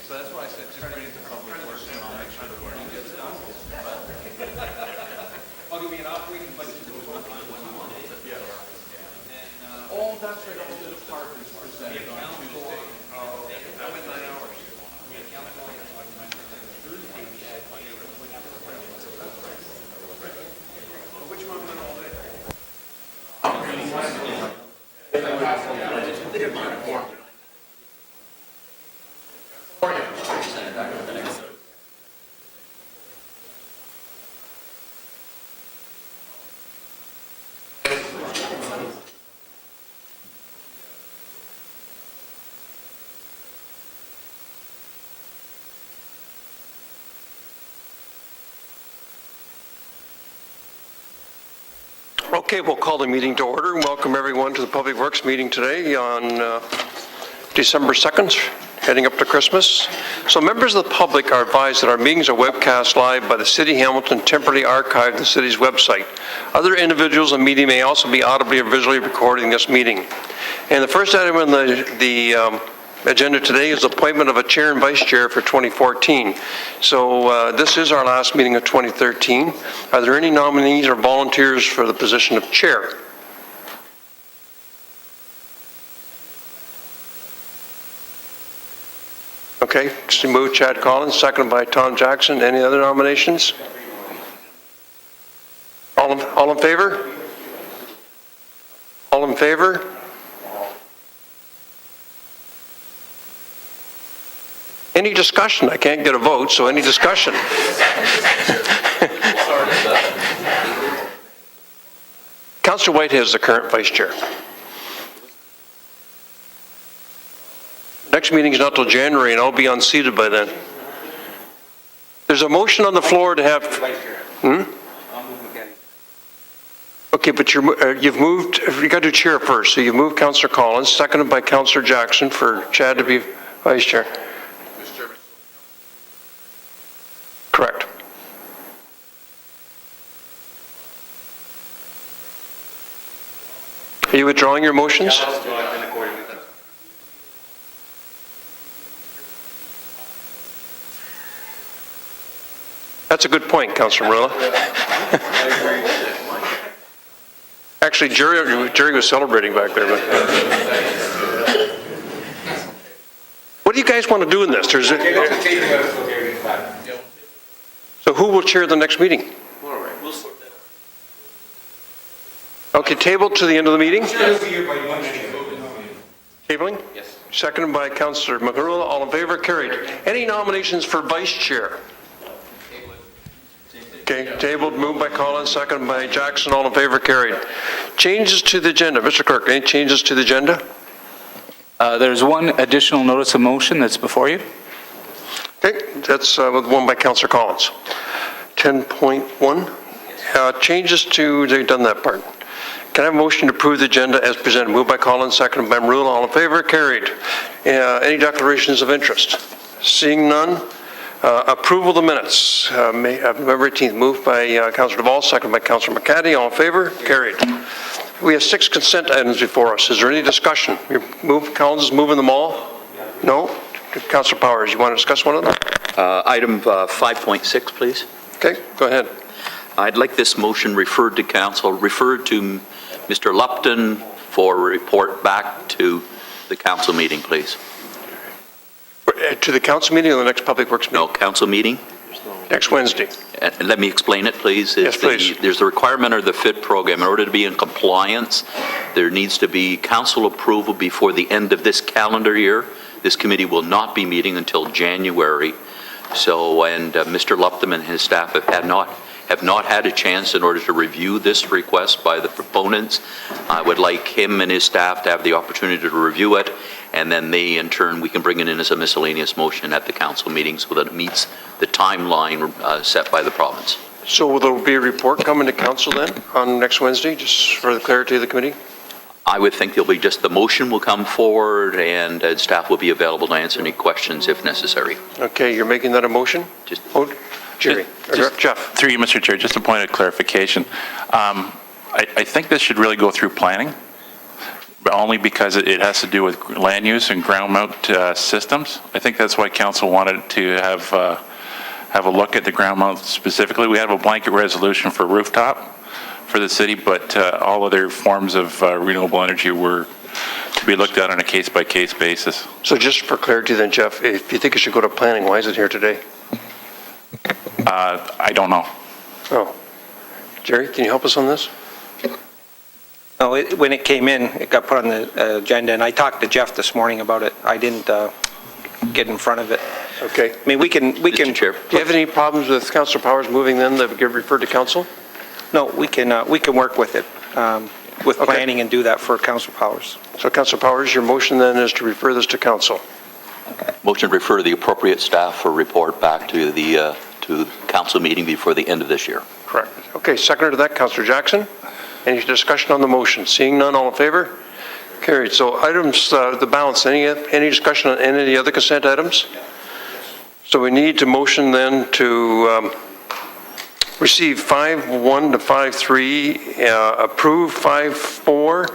So that's why I said just bring it to public works and I'll make sure the wording gets done. I'll give you an operating budget to when you want it. Yeah. Oh, that's right, all the departments presented on Tuesday. Oh, that went 9 hours. Which one went all day? Okay, we'll call the meeting to order and welcome everyone to the Public Works meeting today on December 2nd, heading up to Christmas. So members of the public are advised that our meetings are webcast live by the City Hamilton temporarily archived the city's website. Other individuals in the meeting may also be audibly or visually recording this meeting. And the first item on the agenda today is the appointment of a chair and vice chair for 2014. So this is our last meeting of 2013. Are there any nominees or volunteers for the position of chair? Okay, move Chad Collins, seconded by Tom Jackson. Any other nominations? All in favor? All in favor? Any discussion? I can't get a vote, so any discussion? Councillor Whitehead is the current vice chair. Next meeting is not till January, and I'll be unseated by then. There's a motion on the floor to have... Okay, but you've moved... You got to do chair first, so you moved Councillor Collins, seconded by Councillor Jackson for Chad to be vice chair. Correct. Are you withdrawing your motions? That's a good point, Councillor Marilla. Actually, Jerry was celebrating back there. What do you guys want to do in this? So who will chair the next meeting? All right, we'll sort that out. Okay, table to the end of the meeting? Tabling? Yes. Seconded by Councillor Magrulla. All in favor? Carried. Any nominations for vice chair? Okay, tabled, moved by Collins, seconded by Jackson. All in favor? Carried. Changes to the agenda. Mr. Clerk, any changes to the agenda? There's one additional notice of motion that's before you. Okay, that's with one by Councillor Collins. 10.1. Changes to, they've done that part. Can I have a motion to approve the agenda as presented? Moved by Collins, seconded by Marula. All in favor? Carried. Any declarations of interest? Seeing none. Approval of the minutes. November 18th. Moved by Councillor Duvall, seconded by Councillor McCaddy. All in favor? Carried. We have 6 consent items before us. Is there any discussion? Collins is moving them all? No? Councillor Powers, you want to discuss one of them? Item 5.6, please. Okay, go ahead. I'd like this motion referred to council, referred to Mr. Lupton for a report back to the council meeting, please. To the council meeting or the next Public Works meeting? No, council meeting. Next Wednesday. Let me explain it, please. Yes, please. There's a requirement of the FIT program. In order to be in compliance, there needs to be council approval before the end of this calendar year. This committee will not be meeting until January. So, and Mr. Lupton and his staff have not had a chance in order to review this request by the proponents. I would like him and his staff to have the opportunity to review it, and then they, in turn, we can bring it in as a miscellaneous motion at the council meeting so that it meets the timeline set by the province. So will there be a report coming to council then on next Wednesday, just for the clarity of the committee? I would think there'll be just the motion will come forward and staff will be available to answer any questions if necessary. Okay, you're making that a motion? Just Jerry. Jeff. Through you, Mr. Chair, just a point of clarification. I think this should really go through planning. but only because it has to do with land use and ground mount systems. I think that's why council wanted to have a look at the ground mount specifically. We have a blanket resolution for rooftop for the city, but all other forms of renewable energy were to be looked at on a case-by-case basis. So just for clarity then, Jeff, if you think it should go to planning, why is it here today? I don't know. Oh. Jerry, can you help us on this? No, when it came in, it got put on the agenda, and I talked to Jeff this morning about it. I didn't get in front of it. Okay. I mean, we can. Mr. Chair. Do you have any problems with Councillor Powers moving then that get referred to council? No, we can work with it, with planning and do that for Council Powers. So Councillor Powers, your motion then is to refer this to council. Motion to refer to the appropriate staff for report back to the council meeting before the end of this year. Correct. Okay, seconder to that, Councillor Jackson. Any discussion on the motion? Seeing none, all in favor? Carried. So items, the balance, any discussion on any of the other consent items? So we need to motion then to receive 5.1 to 5.3, approve 5.4,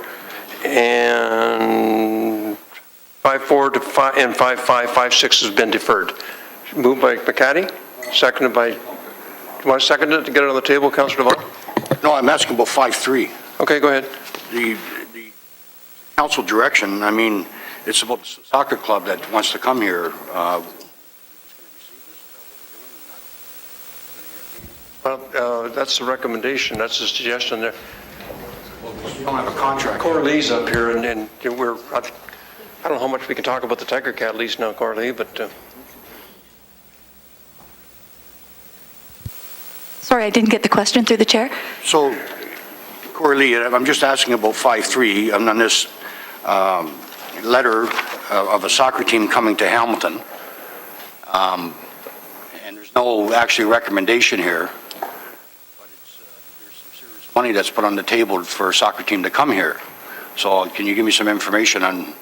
and 5.4 to 5, and 5.5, 5.6 has been deferred. Moved by McCaddy, seconded by, you want to second it to get it on the table, Councillor Devon? No, I'm asking about 5.3. Okay, go ahead. The council direction, I mean, it's about the soccer club that wants to come here. Well, that's the recommendation, that's the suggestion there. We don't have a contract. Corley's up here, and we're, I don't know how much we can talk about the Tiger Cat lease now, Corley, but... Sorry, I didn't get the question through the chair. So, Corey, I'm just asking about 5.3, and on this letter of a soccer team coming to Hamilton, and there's no actually recommendation here, but there's some serious money that's put on the table for a soccer team to come here. So can you give me some information on?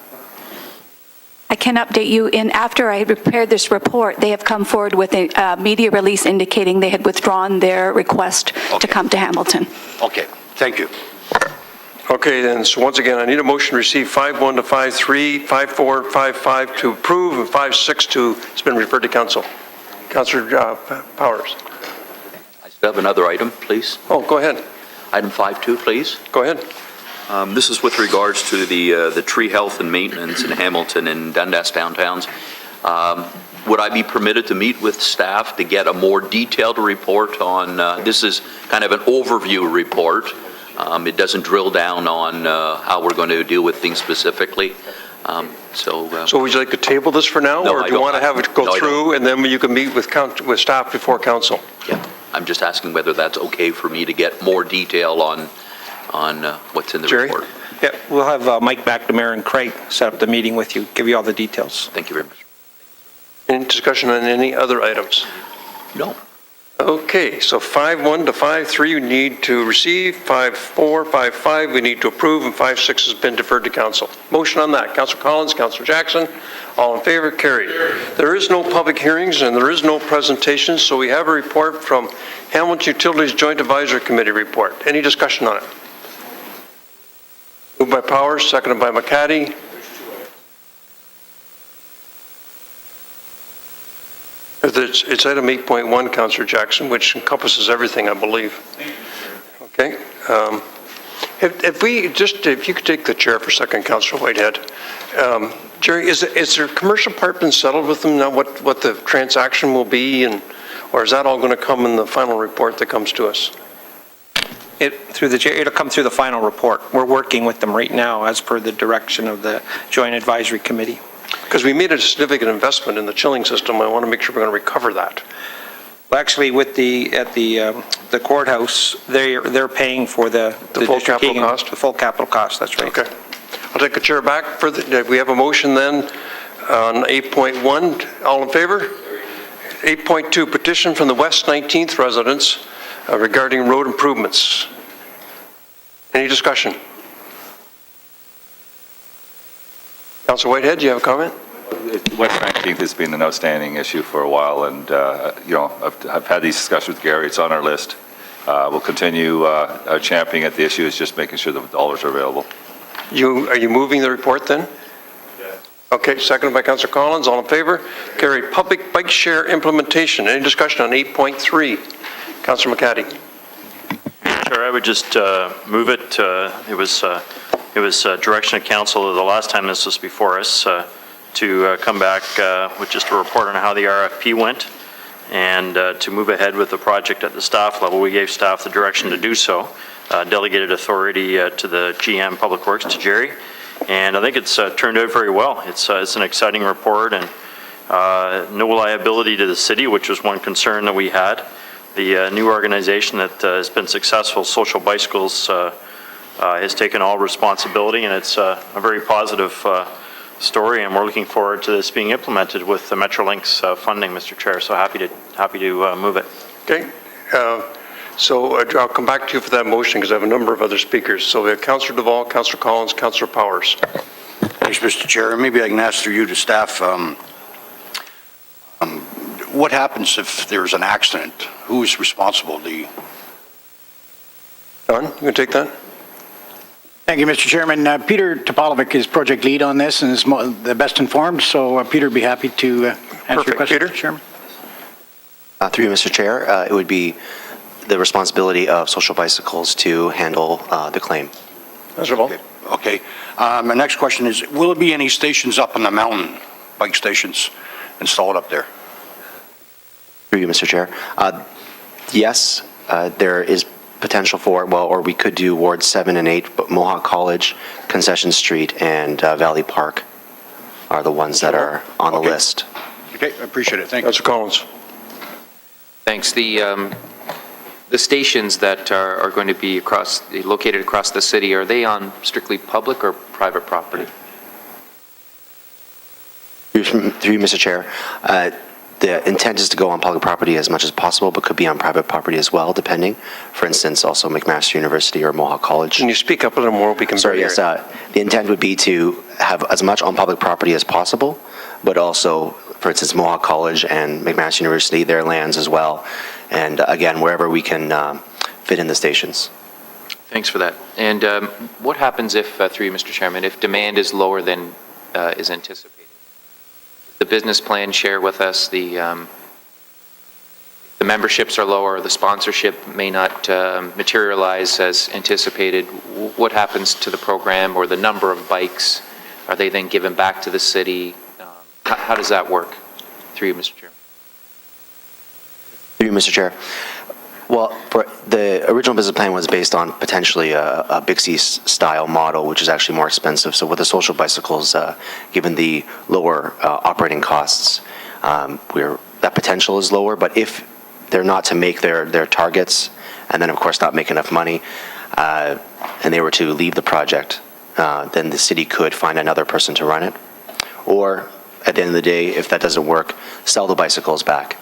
I can update you. After I prepared this report, they have come forward with a media release indicating they had withdrawn their request to come to Hamilton. Okay, thank you. Okay, then, so once again, I need a motion to receive 5.1 to 5.3, 5.4, 5.5 to approve, and 5.6 to, it's been referred to council. Councillor Powers. I still have another item, please. Oh, go ahead. Item 5.2, please. Go ahead. This is with regards to the tree health and maintenance in Hamilton and Dundas downtowns. Would I be permitted to meet with staff to get a more detailed report on, this is kind of an overview report. It doesn't drill down on how we're going to deal with things specifically. So would you like to table this for now? No, or I do you don't. want to have it go No, I through and then you can meet with staff before council? Yeah, I'm just asking whether that's okay for me to get more detail on what's in the Jerry? report. Yeah, we'll have Mike McNamara and Craig set up the meeting with you, give you all the details. Thank you very much. Any discussion on any other items? No. Okay, so 5.1 to 5.3 we need to receive, 5.4, 5.5 we need to approve, and 5.6 has been deferred to council. Motion on that. Councillor Collins, Councillor Jackson, all in favor, carried. There is no public hearings and there is no presentation, so we have a report from Hamilton Utilities Joint Advisory Committee report. Any discussion on it? Moved by Powers, seconded by McCaddy. It's item 8.1, Councillor Jackson, which encompasses everything, I believe. Okay. If you could take the chair for a second, Councillor Whitehead. Jerry, is there commercial part been settled with them now, what the transaction will be, or is that all going to come in the final report that comes to us? It'll come through the final report. We're working with them right now as per the direction of the Joint Advisory Committee. Because we made a significant investment in the chilling system. I want to make sure we're going to recover that. Well, actually, at the courthouse, they're paying for the full capital cost? The full capital cost, that's right. Okay. I'll take the chair back. We have a motion then on 8.1. All in favor? 8.2, petition from the West 19th residents regarding road improvements. Any discussion? Councillor Whitehead, do you have a comment? West 19th has been an outstanding issue for a while, and I've had these discussions with Gary. It's on our list. We'll continue championing at the issue. Is just making sure that the dollars are available. Are you moving the report then? Yes. Okay, seconded by Councillor Collins. All in favor? Carried. Public bike share implementation. Any discussion on 8.3? Councillor McCaddy. Sure, I would just move it. It was direction of council the last time this was before us to come back with just a report on how the RFP went and to move ahead with the project at the staff level. We gave staff the direction to do so, delegated authority to the GM Public Works, to Jerry, and I think it's turned out very well. It's an exciting report and no liability to the city, which was one concern that we had. The new organization that has been successful, Social Bicycles, has taken all responsibility, and it's a very positive story, and we're looking forward to this being implemented with the Metrolinx funding, Mr. Chair, so happy to move it. Okay. So I'll come back to you for that motion because I have a number of other speakers. So we have Councillor Duvall, Councillor Collins, Councillor Powers. Thanks, Mr. Chair. Maybe I can ask through you to staff, what happens if there's an accident? Who is responsible? Don, you going to take that? Thank you, Mr. Chairman. Peter Topalovic is project lead on this and is the best informed, so Peter would be happy to answer your question, Peter? Mr. Chairman. Through you, Mr. Chair, it would be the responsibility of Social Bicycles to handle the claim. Councillor Duvall. Okay. My next question is, will there be any stations up on the mountain, bike stations installed up there? Through you, Mr. Chair. Yes, there is potential for, well, or we could do Wards 7 and 8, but Mohawk College, Concession Street, and Valley Park are the ones that are on the list. Okay, I appreciate it. Thank you. Councillor Collins. Thanks. The stations that are going to be located across the city, are they on strictly public or private property? Through you, Mr. Chair. The intent is to go on public property as much as possible, but could be on private property as well, depending. For instance, also McMaster University or Mohawk College. Can you speak up a little more? We can Sorry, yes. The intent would be to have as much on public property as possible, but also, for instance, Mohawk College and McMaster University, their lands as well. And again, wherever we can fit in the stations. Thanks for that. And what happens if, through you, Mr. Chairman, if demand is lower than is anticipated? The business plan share with us the memberships are lower, the sponsorship may not materialize as anticipated. What happens to the program or the number of bikes? Are they then given back to the city? How does that work? Through you, Mr. Chair. Through you, Mr. Chair. Well, the original business plan was based on potentially a Big C-style model, which is actually more expensive. So with the Social Bicycles, given the lower operating costs, that potential is lower. But if they're not to make their targets, and then of course not make enough money, and they were to leave the project, then the city could find another person to run it. Or at the end of the day, if that doesn't work, sell the bicycles back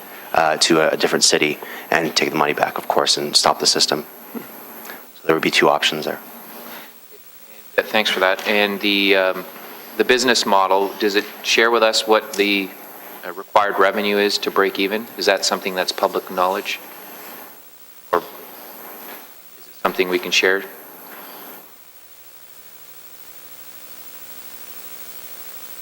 to a different city and take the money back, of course, and stop the system. So there would be two options there. Thanks for that. And the business model, does it share with us what the required revenue is to break even? Is that something that's public knowledge? Or is it something we can share?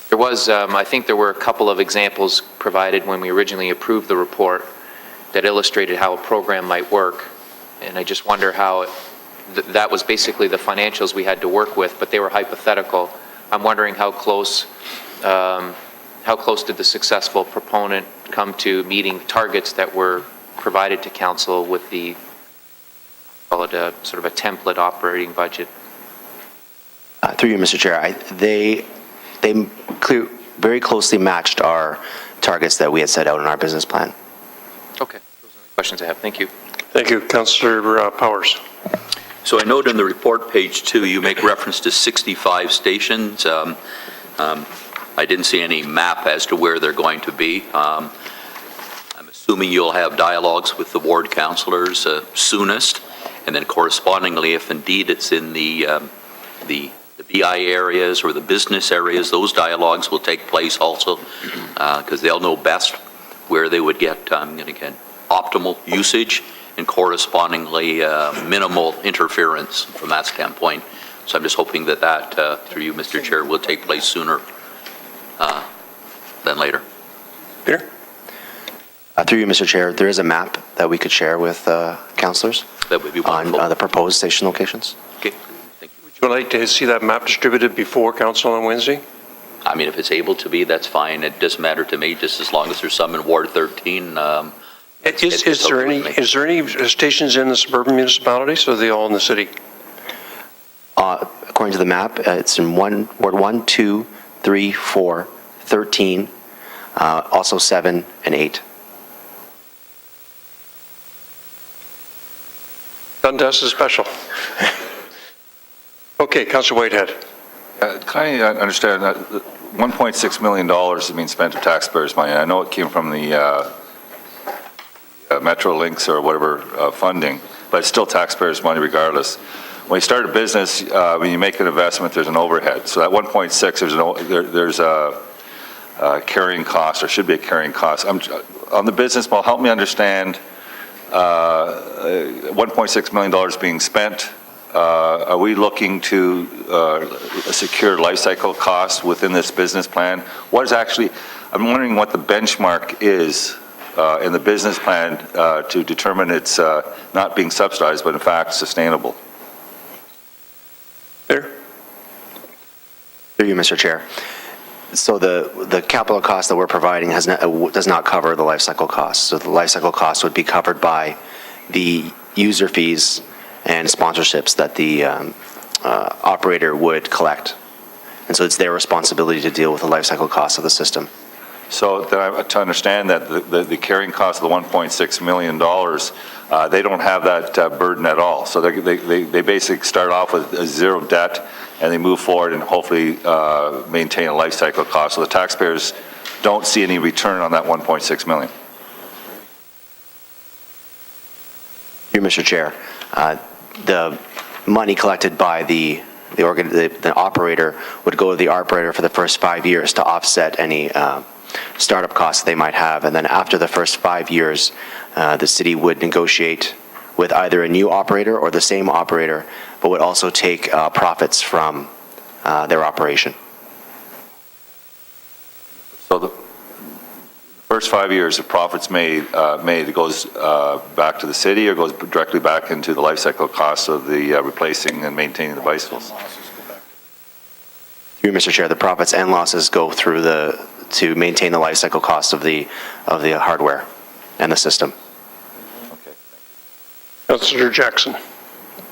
There was, I think there were a couple of examples provided when we originally approved the report that illustrated how a program might work. And I just wonder how that was basically the financials we had to work with, but they were hypothetical. I'm wondering how close did the successful proponent come to meeting targets that were provided to council with the, call it a sort of a template operating budget? Through you, Mr. Chair, they very closely matched our targets that we had set out in our business plan. Okay, those are the questions I have. Thank you. Thank you. Councillor Powers. So I note in the report, page 2, you make reference to 65 stations. I didn't see any map as to where they're going to be. I'm assuming you'll have dialogues with the ward councillors soonest, and then correspondingly, if indeed it's in the BI areas or the business areas, those dialogues will take place also, because they'll know best where they would get, again, optimal usage and correspondingly minimal interference from that standpoint So I'm just hoping that through you, Mr. Chair, will take place sooner than later. Peter? Through you, Mr. Chair, there is a map that we could share with councillors That would be on wonderful. the proposed station locations. Okay, thank you. Would you like to see that map distributed before council on Wednesday? I mean, if it's able to be, that's fine. It doesn't matter to me, just as long as there's some in Ward 13. Is there any stations in the suburban municipalities, or are they all in the city? According to the map, it's in Ward 1, 2, 3, 4, 13, also 7 and 8. Dundas is special. Okay, Councillor Whitehead. Can I understand that $1.6 million is being spent of taxpayers' money? I know it came from the Metro Links or whatever funding, but it's still taxpayers' money regardless. When you start a business, when you make an investment, there's an overhead. So that 1.6, there's a carrying cost, or should be a carrying cost. On the business model, help me understand $1.6 million being spent. Are we looking to secure life cycle costs within this business plan? What is actually, I'm wondering what the benchmark is in the business plan to determine it's not being subsidized, but in fact sustainable. There. Through you, Mr. Chair. So the capital cost that we're providing does not cover the life cycle costs. So the life cycle costs would be covered by the user fees and sponsorships that the operator would collect. And so it's their responsibility to deal with the life cycle costs of the system. So to understand that the carrying cost of the $1.6 million, they don't have that burden at all. So they basically start off with a zero debt, and they move forward and hopefully maintain a life cycle cost. So the taxpayers don't see any return on that $1.6 million. Through Mr. Chair, the money collected by the operator would go to the operator for the first 5 years to offset any startup costs they might have. And then after the first 5 years, the city would negotiate with either a new operator or the same operator, but would also take profits from their operation. So the first 5 years of profits made, it goes back to the city or goes directly back into the life cycle costs of the replacing and maintaining the bicycles? Through Mr. Chair, the profits and losses go through to maintain the life cycle cost of the hardware and the system. Okay. Councillor Jackson.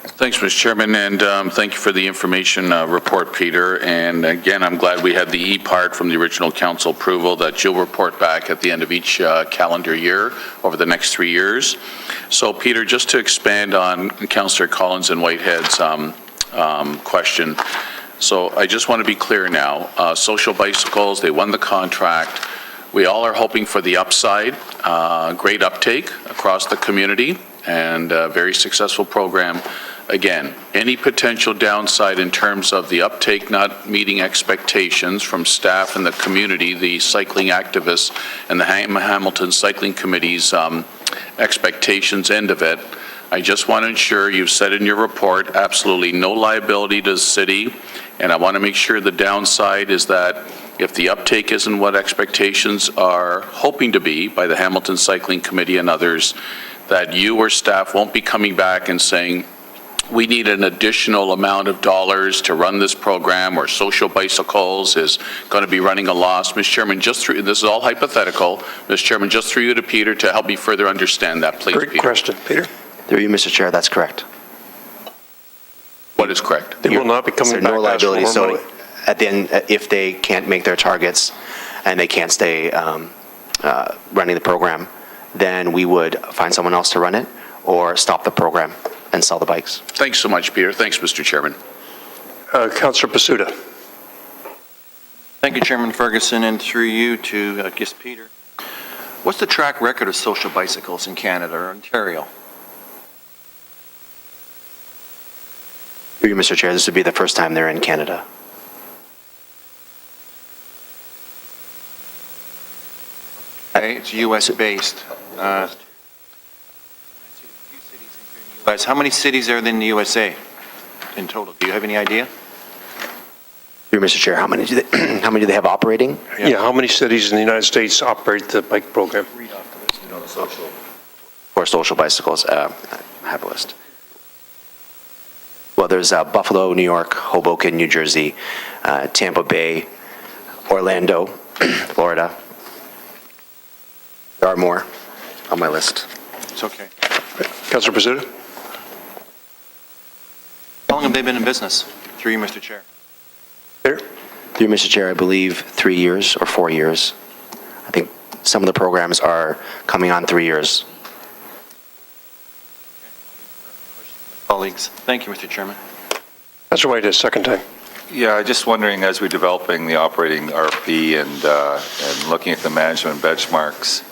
Thanks, Mr. Chairman, and thank you for the information report, Peter. And again, I'm glad we had the E part from the original council approval that you'll report back at the end of each calendar year over the next 3 years. So, Peter, just to expand on Councillor Collins and Whitehead's question. So I just want to be clear now. Social Bicycles, they won the contract. We all are hoping for the upside, great uptake across the community, and a very successful program. Again, any potential downside in terms of the uptake not meeting expectations from staff and the community, the cycling activists and the Hamilton Cycling Committee's expectations end of it, I just want to ensure you've said in your report absolutely no liability to the city, and I want to make sure the downside is that if the uptake isn't what expectations are hoping to be by the Hamilton Cycling Committee and others, that you or staff won't be coming back and saying, we need an additional amount of dollars to run this program, or Social Bicycles is going to be running a loss. Mr. Chairman, this is all hypothetical. Mr. Chairman, just through you to Peter to help me further understand that, please, Great Peter. question, Peter. Through you, Mr. Chair, that's correct. What is correct? They will not be coming So back no to ask for liability. more So money. at the end, if they can't make their targets and they can't stay running the program, then we would find someone else to run it or stop the program and sell the bikes. Thanks so much, Peter. Thanks, Mr. Chairman. Councillor Pasuda. Thank you, Chairman Ferguson, and through you to I guess Peter. What's the track record of Social Bicycles in Canada or Ontario? Through you, Mr. Chair, this would be the first time they're in Canada. Okay, it's U.S.-based. How many cities are in the USA? in total? Do you have any idea? Through Mr. Chair, how many do they, how many do they have operating? Yeah, how many cities in the United States operate the bike program? For social bicycles, I have a list. Well, there's Buffalo, New York, Hoboken, New Jersey, Tampa Bay, Orlando, Florida. There are more on my list. It's okay. Councilor Pizzuto? How long have they been in business? Through you, Mr. Chair. Here? Through Mr. Chair, I believe 3 years or 4 years. I think some of the programs are coming on 3 years. Colleagues. Thank you, Mr. Chairman. Councilor White, a second time. Yeah, just wondering, as we're developing the operating RP and looking at the management benchmarks,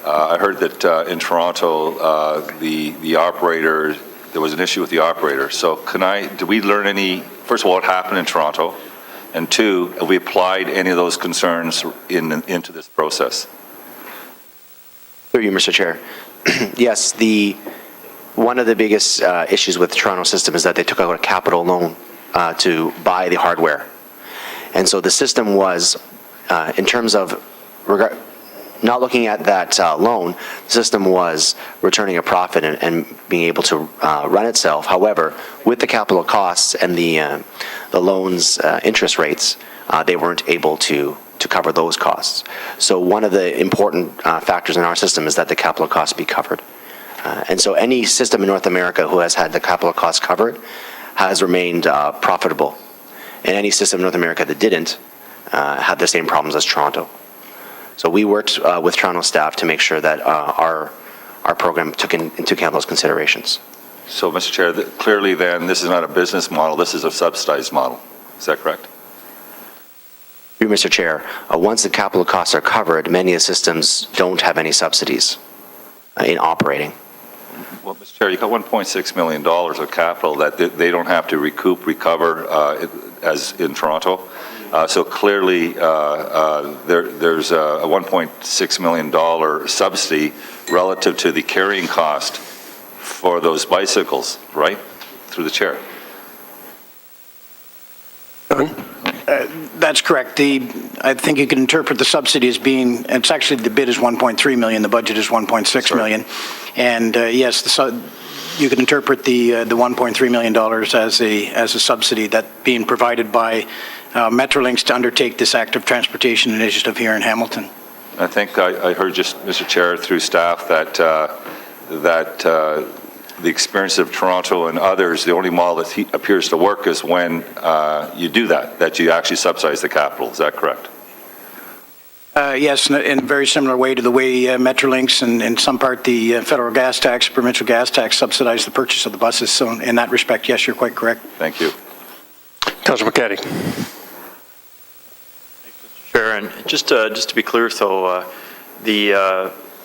I heard that in Toronto, the operator, there was an issue with the operator. So did we learn any, first of all, what happened in Toronto? And two, have we applied any of those concerns into this process? Through you, Mr. Chair. Yes, one of the biggest issues with the Toronto system is that they took out a capital loan to buy the hardware. And so the system was, in terms of not looking at that loan, the system was returning a profit and being able to run itself. However, with the capital costs and the loan's interest rates, they weren't able to cover those costs. So one of the important factors in our system is that the capital costs be covered. And so any system in North America who has had the capital costs covered has remained profitable. And any system in North America that didn't had the same problems as Toronto. So we worked with Toronto staff to make sure that our program took into account those considerations. So, Mr. Chair, clearly then, this is not a business model, this is a subsidized model. Is that correct? Through Mr. Chair, once the capital costs are covered, many of the systems don't have any subsidies in operating. Well, Mr. Chair, you got $1.6 million of capital that they don't have to recover as in Toronto. So clearly, there's a $1.6 million subsidy relative to the carrying cost for those bicycles, right? Through the chair. That's correct. I think you can interpret the subsidy as being, it's actually, the bid is 1.3 million, the budget is 1.6 million. And yes, you can interpret the $1.3 million as a subsidy that being provided by Metrolinx to undertake this active transportation initiative here in Hamilton. I think I heard just, Mr. Chair, through staff that the experience of Toronto and others, the only model that appears to work is when you do that you actually subsidize the capital. Is that correct? Yes, in a very similar way to the way Metrolinx and in some part the federal gas tax, provincial gas tax subsidize the purchase of the buses. So in that respect, yes, you're quite correct. Thank you. Councilor McCaddy. Chair, and just to be clear, so the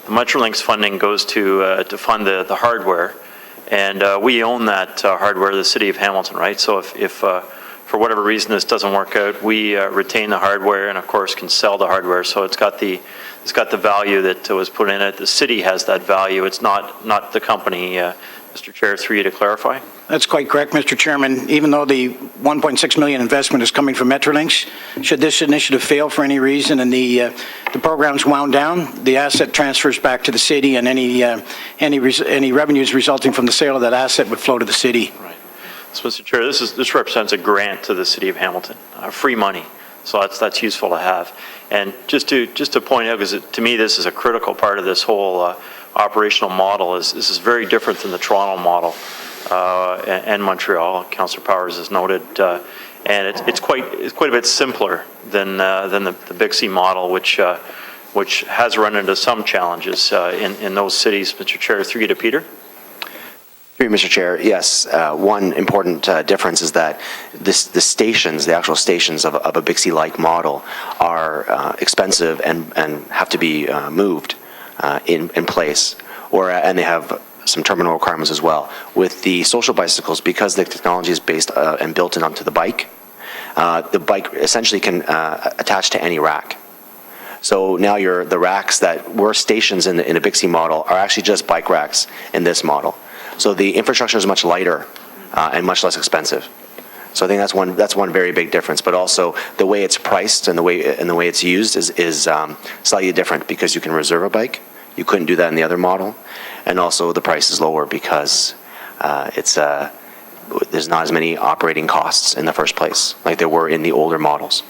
Metrolinx funding goes to fund the hardware, and we own that hardware, the City of Hamilton, right? So if for whatever reason this doesn't work out, we retain the hardware and of course can sell the hardware. So it's got the value that was put in it. The city has that value. It's not the company. Mr. Chair, through you to clarify. That's quite correct, Mr. Chairman. Even though the $1.6 million investment is coming from Metrolinx, should this initiative fail for any reason and the program's wound down, the asset transfers back to the city, and any revenues resulting from the sale of that asset would flow to the city. Right. So, Mr. Chair, this represents a grant to the City of Hamilton, free money. So that's useful to have. And just to point out, because to me this is a critical part of this whole operational model, this is very different than the Toronto model and Montreal. Councillor Powers has noted, and it's quite a bit simpler than the BICSI model, which has run into some challenges in those cities. Mr. Chair, through you to Peter. Through you, Mr. Chair, yes. One important difference is that the actual stations of a BICSI-like model are expensive and have to be moved in place, and they have some terminal requirements as well. With the social bicycles, because the technology is based and built in onto the bike essentially can attach to any rack. So now the racks that were stations in a BICSI model are actually just bike racks in this model. So the infrastructure is much lighter and much less expensive. So I think that's one very big difference. But also the way it's priced and the way it's used is slightly different because you can reserve a bike. You couldn't do that in the other model, and also the price is lower because there's not as many operating costs in the first place like there were in the older models.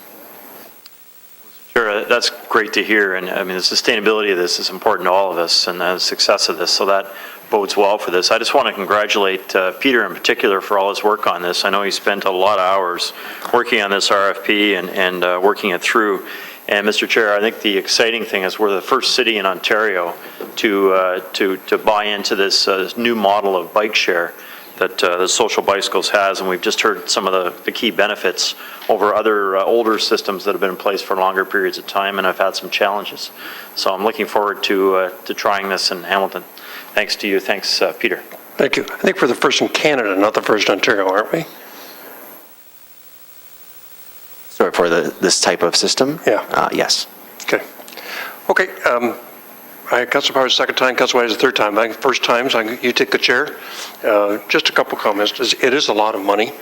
Sure, that's great to hear, and I mean, the sustainability of this is important to all of us, and the success of this, so that bodes well for this. I just want to congratulate Peter in particular for all his work on this. I know he spent a lot of hours working on this RFP and working it through. And Mr. Chair, I think the exciting thing is we're the first city in Ontario to buy into this new model of bike share that the Social Bicycles has, and we've just heard some of the key benefits over other older systems that have been in place for longer periods of time and have had some challenges. So I'm looking forward to trying this in Hamilton. Thanks to you. Thanks, Peter. Thank you. I think we're the first in Canada, not the first in Ontario, aren't we? So for this type of system? Yeah. Yes. Okay. Okay. Councilor Powers, second time. Councilor White is the third time. I think first time, so you take the chair. Just a couple comments. It is a lot of money,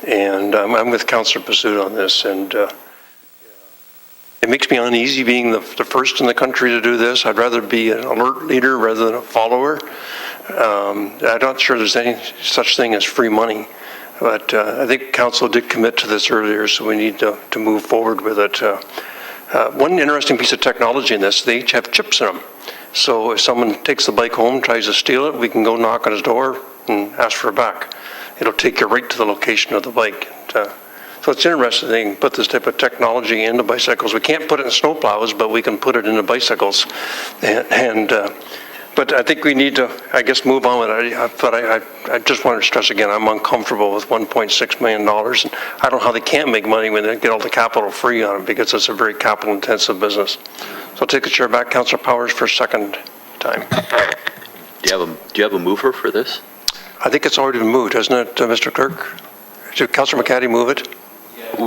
and I'm with Councilor Pursuit on this, and it makes me uneasy being the first in the country to do this. I'd rather be an alert leader rather than a follower. I'm not sure there's any such thing as free money, but I think Council did commit to this earlier, so we need to move forward with it. One interesting piece of technology in this, they each have chips in them. So if someone takes the bike home, tries to steal it, we can go knock on his door and ask for it back. It'll take you right to the location of the bike. So it's interesting they can put this type of technology into bicycles. We can't put it in snowplows, but we can put it into bicycles. But I think we need to, I guess, move on with it. But I just want to stress again, I'm uncomfortable with $1.6 million. And I don't know how they can't make money when they get all the capital free on it, because it's a very capital-intensive business. So I'll take the chair back. Councilor Powers for a second time. Do you have a mover for this? I think it's already been moved, hasn't it, Mr. Clerk? Should Councilor McCaddy move it?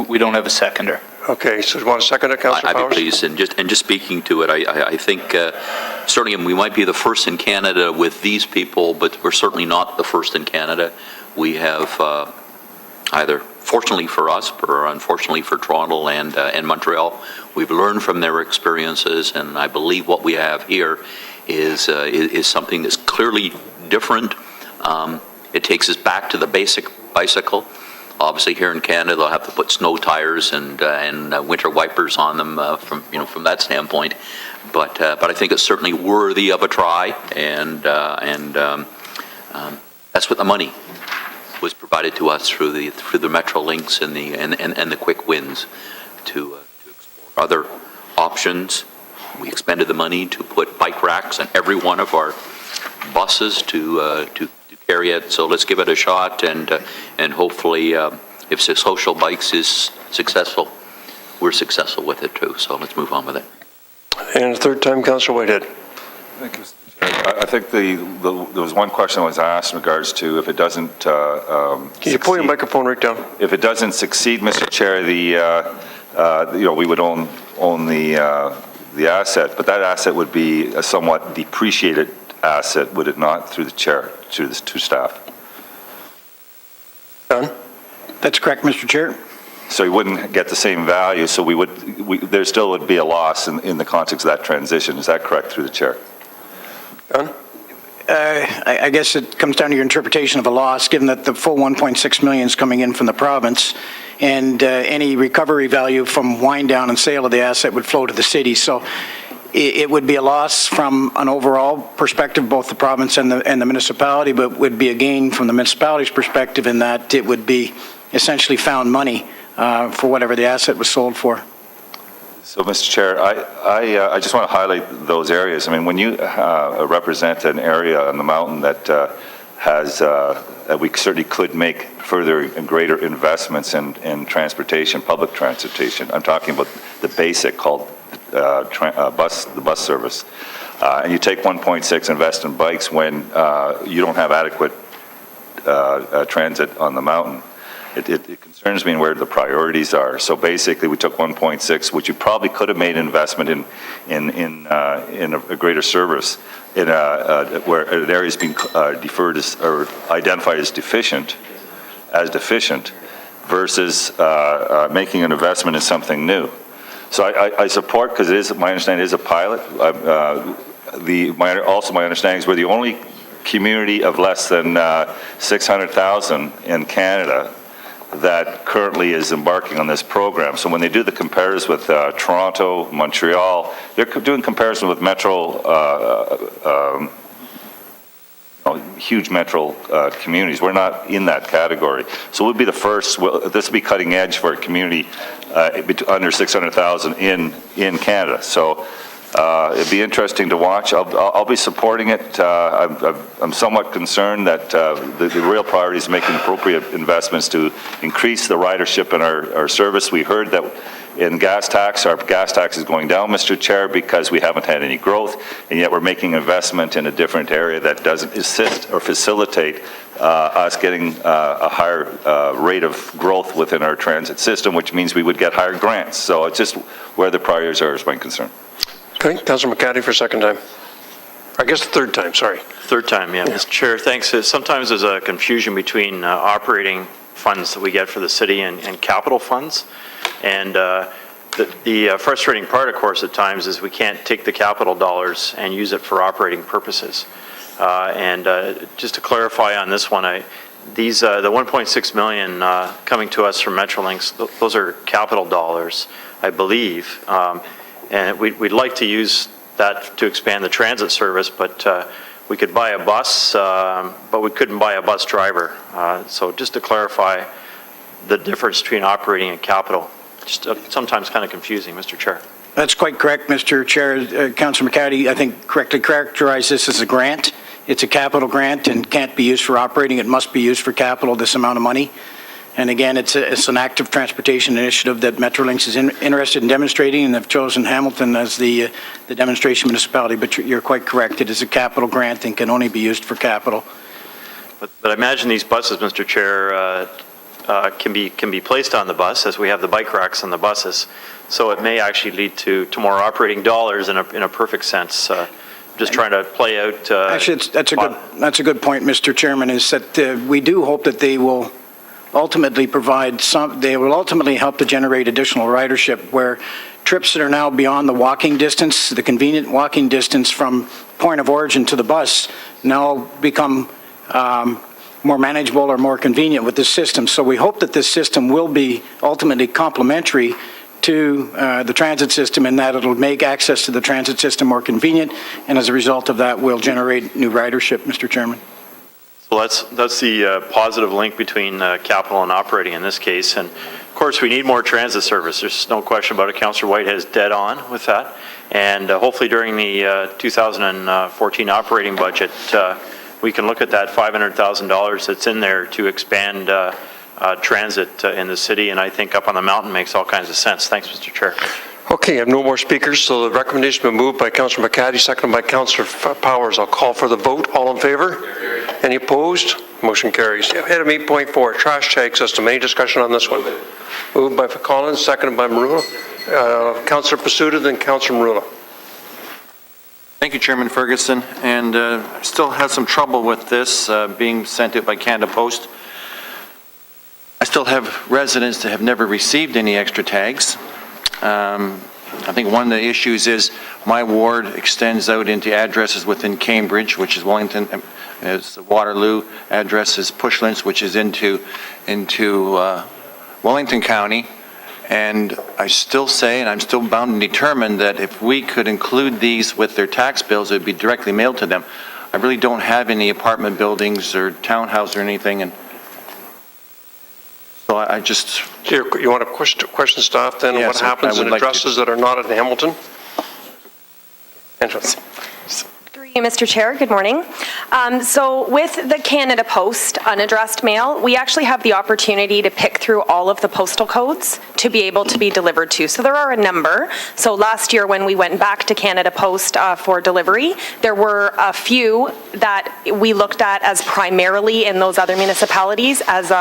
We don't have a seconder. Okay, so you want to second it, Councilor Powers? I'd be pleased, and just speaking to it, I think certainly we might be the first in Canada with these people, but we're certainly not the first in Canada. We have either fortunately for us or unfortunately for Toronto and Montreal, we've learned from their experiences, and I believe what we have here is something that's clearly different. It takes us back to the basic bicycle. Obviously, here in Canada, they'll have to put snow tires and winter wipers on them from that standpoint. But I think it's certainly worthy of a try, and that's what the money was provided to us through the Metro Links and the quick wins to explore other options. We expended the money to put bike racks on every one of our buses to carry it. So let's give it a shot, and hopefully, if Social Bikes is successful, we're successful with it too. So let's move on with it. And third time, Councilor Whitehead. Thank you, Mr. Chair. I think there was one question I was asked in regards to if it doesn't Can you pull your microphone right down? If it doesn't succeed, Mr. Chair, we would own the asset, but that asset would be a somewhat depreciated asset, would it not, through the chair, through the two staff? Done? That's correct, Mr. Chair. So you wouldn't get the same value, so there still would be a loss in the context of that transition. Is that correct, through the chair? Done? I guess it comes down to your interpretation of a loss, given that the full 1.6 million is coming in from the province, and any recovery value from wind down and sale of the asset would flow to the city. So it would be a loss from an overall perspective, both the province and the municipality, but would be a gain from the municipality's perspective in that it would be essentially found money for whatever the asset was sold for. So, Mr. Chair, I just want to highlight those areas. I mean, when you represent an area on the mountain that we certainly could make further and greater investments in transportation, public transportation. I'm talking about the basic called the bus service. And you take 1.6 invest in bikes when you don't have adequate transit on the mountain. It concerns me where the priorities are. So basically, we took 1.6, which you probably could have made an investment in a greater service where an area is being deferred or identified as deficient, versus making an investment in something new. So I support, because it is, my understanding, it is a pilot. My understanding is we're the only community of less than 600,000 in Canada that currently is embarking on this program. So when they do the comparisons with Toronto, Montreal, they're doing comparison with huge metro communities. We're not in that category. So we'll be the first, this will be cutting edge for a community under 600,000 in Canada. So it'd be interesting to watch. I'll be supporting it. I'm somewhat concerned that the real priority is making appropriate investments to increase the ridership in our service. We heard that in gas tax, our gas tax is going down, Mr. Chair, because we haven't had any growth, and yet we're making investment in a different area that doesn't assist or facilitate us getting a higher rate of growth within our transit system, which means we would get higher grants. So it's just where the priorities are is my concern. Okay, Councillor McCaddy for a second time. I guess the third time, sorry. Third time, yeah. Mr. Chair, thanks. Sometimes there's a confusion between operating funds that we get for the city and capital funds. And the frustrating part, of course, at times is we can't take the capital dollars and use it for operating purposes. Just to clarify on this one, the 1.6 million coming to us from Metrolinx, those are capital dollars, I believe. And we'd like to use that to expand the transit service, but we could buy a bus, but we couldn't buy a bus driver. So just to clarify the difference between operating and capital, just sometimes kind of confusing, Mr. Chair. That's quite correct, Mr. Chair. Councillor McCaddy, I think, correctly characterized this as a grant. It's a capital grant and can't be used for operating. It must be used for capital, this amount of money. And again, it's an active transportation initiative that Metrolinx is interested in demonstrating, and they've chosen Hamilton as the demonstration municipality. But you're quite correct. It is a capital grant and can only be used for capital. But I imagine these buses, Mr. Chair, can be placed on the bus, as we have the bike racks on the buses. So it may actually lead to more operating dollars in a perfect sense. Just trying to play out. Actually, that's a good point, Mr. Chairman. Is that we do hope that they will ultimately they will ultimately help to generate additional ridership, where trips that are now beyond the walking distance, the convenient walking distance from point of origin to the bus, now become more manageable or more convenient with this system. So we hope that this system will be ultimately complementary to the transit system, in that it'll make access to the transit system more convenient, and as a result of that will generate new ridership, Mr. Chairman. So that's the positive link between capital and operating in this case. And of course, we need more transit service. There's no question about it. Councillor Whitehead is dead on with that. And hopefully during the 2014 operating budget, we can look at that $500,000 that's in there to expand transit in the city. And I think up on the mountain makes all kinds of sense. Thanks, Mr. Chair. Okay, I have no more speakers, so the recommendation has been moved by Councillor McCaddy, seconded by Councillor Powers. I'll call for the vote. All in favor? Any opposed? Motion carries. Item 8.4, trash tag system. Any discussion on this one? Moved by Collins, seconded by Maruna. Councillor Pasuta, then Councillor Maruna. Thank you, Chairman Ferguson. And I still have some trouble with this being sent out by Canada Post. I still have residents that have never received any extra tags. I think one of the issues is my ward extends out into addresses within Cambridge, which is Wellington, as Waterloo, address is Pushlands, which is into Wellington County. And I still say, and I'm still bound and determined, that if we could include these with their tax bills, it would be directly mailed to them. I really don't have any apartment buildings or townhouse or anything, and so I just... You want to question staff then? Yes, what happens in addresses that are not in Hamilton? Interesting. Mr. Chair, good morning. So with the Canada Post unaddressed mail, we actually have the opportunity to pick through all of the postal codes to be able to be delivered to. So there are a number. So last year when we went back to Canada Post for delivery, there were a few that we looked at as primarily in those other municipalities as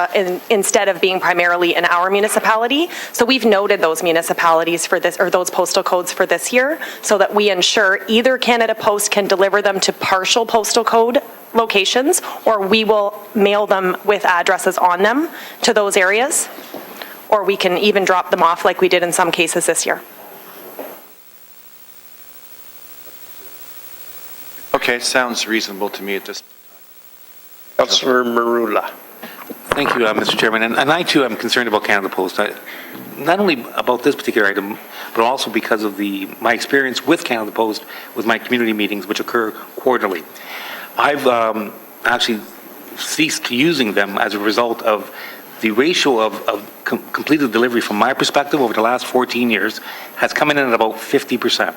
instead of being primarily in our municipality. So we've noted those municipalities for this, or those postal codes for this year, so that we ensure either Canada Post can deliver them to partial postal code locations, or we will mail them with addresses on them to those areas. or we can even drop them off like we did in some cases this year. Okay, sounds reasonable to me at this. Councillor Marula. Thank you, Mr. Chairman. And I, too, am concerned about Canada Post. Not only about this particular item, but also because of my experience with Canada Post with my community meetings, which occur quarterly. I've actually ceased using them as a result of the ratio of completed delivery from my perspective over the last 14 years has come in at about 50%.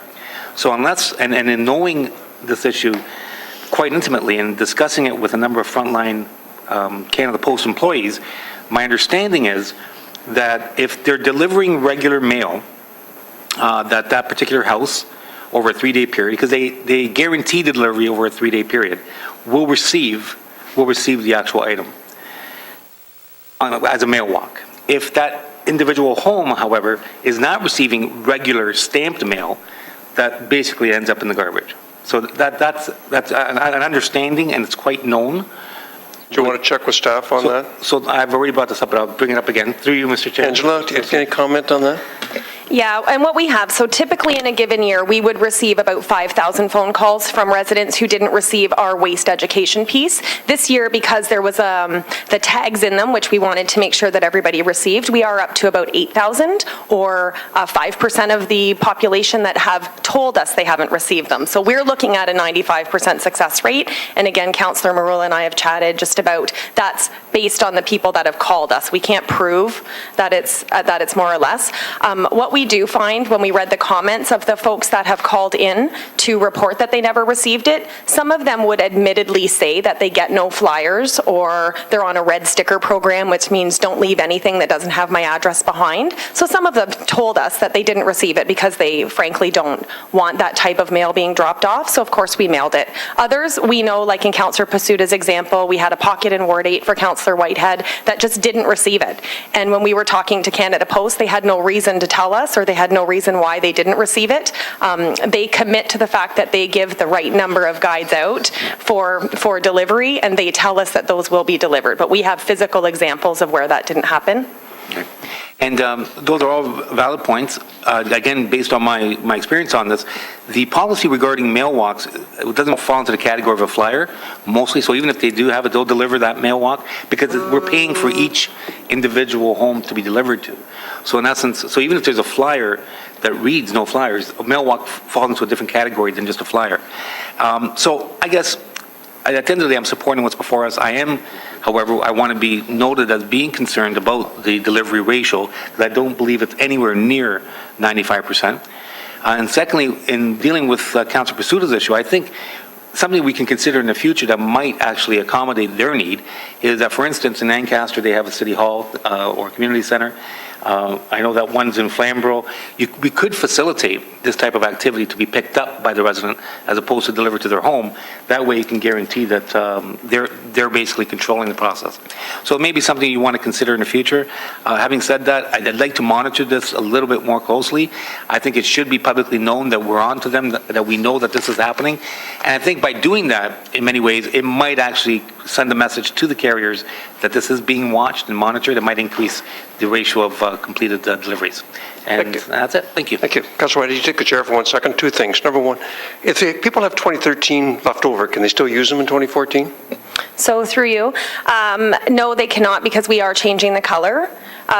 So unless, and in knowing this issue quite intimately and discussing it with a number of frontline Canada Post employees, my understanding is that if they're delivering regular mail, that particular house over a 3-day period, because they guarantee the delivery over a 3-day period, will receive the actual item as a mail walk. If that individual home, however, is not receiving regular stamped mail, that basically ends up in the garbage. So that's an understanding, and it's quite known. Do you want to check with staff on that? So I've already brought this up, but I'll bring it up again. Through you, Mr. Chair. Angela, do you have any comment on that? Yeah, and what we have, so typically in a given year, we would receive about 5,000 phone calls from residents who didn't receive our waste education piece. This year, because there was the tags in them, which we wanted to make sure that everybody received, we are up to about 8,000, or 5% of the population that have told us they haven't received them. So we're looking at a 95% success rate. And again, Councillor Marula and I have chatted just about that's based on the people that have called us. We can't prove that it's more or less. What we do find when we read the comments of the folks that have called in to report that they never received it, some of them would admittedly say that they get no flyers, or they're on a red sticker program, which means don't leave anything that doesn't have my address behind. So some of them told us that they didn't receive it because they frankly don't want that type of mail being dropped off. So of course we mailed it. Others, we know, like in Councillor Pasuta's example, we had a pocket in Ward 8 for Councillor Whitehead that just didn't receive it. And when we were talking to Canada Post, they had no reason to tell us, or they had no reason why they didn't receive it. They commit to the fact that they give the right number of guides out for delivery, and they tell us that those will be delivered. But we have physical examples of where that didn't happen. And those are all valid points. Again, based on my experience on this, the policy regarding mail walks, it doesn't fall into the category of a flyer, mostly. So even if they do have it, they'll deliver that mail walk, because we're paying for each individual home to be delivered to. So in essence, so even if there's a flyer that reads no flyers, a mail walk falls into a different category than just a flyer. So I guess at the end of the day, I'm supporting what's before us. I am, however, I want to be noted as being concerned about the delivery ratio, because I don't believe it's anywhere near 95%. And secondly, in dealing with Councillor Pasuta's issue, I think something we can consider in the future that might actually accommodate their need is that, for instance, in Ancaster, they have a city hall or community center. I know that one's in Flamborough. We could facilitate this type of activity to be picked up by the resident as opposed to delivered to their home. That way you can guarantee that they're basically controlling the process. So it may be something you want to consider in the future. Having said that, I'd like to monitor this a little bit more closely. I think it should be publicly known that we're on to them, that we know that this is happening. And I think by doing that, in many ways, it might actually send a message to the carriers that this is being watched and monitored. It might increase the ratio of completed deliveries. And that's it. Thank you. Thank you. Councillor White, you take the chair for 1 second. Two things. Number one, if people have 2013 left over, can they still use them in 2014? So through you, no, they cannot, because we are changing the color.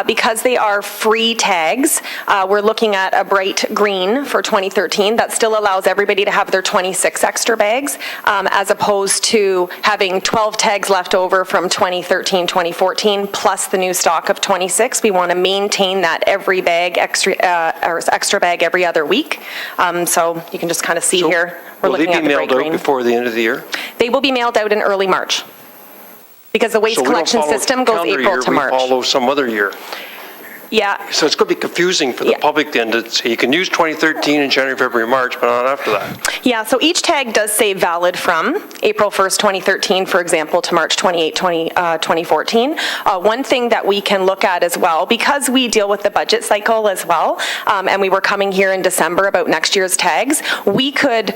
Because they are free tags, we're looking at a bright green for 2013. That still allows everybody to have their 26 extra bags, as opposed to having 12 tags left over from 2013, 2014, plus the new stock of 26. We want to maintain that every bag, extra bag every other week. So you can just kind of see here, we're looking at the bright green. Will they be mailed out before the end of the year? They will be mailed out in early March, because the waste collection system goes April to March. We follow some other year. Yeah. So it's going to be confusing for the public then to say you can use 2013 in January, February, March, but not after that. Yeah, so each tag does say valid from April 1st, 2013, for example, to March 28, 2014. One thing that we can look at as well, because we deal with the budget cycle as well, and we were coming here in December about next year's tags, we could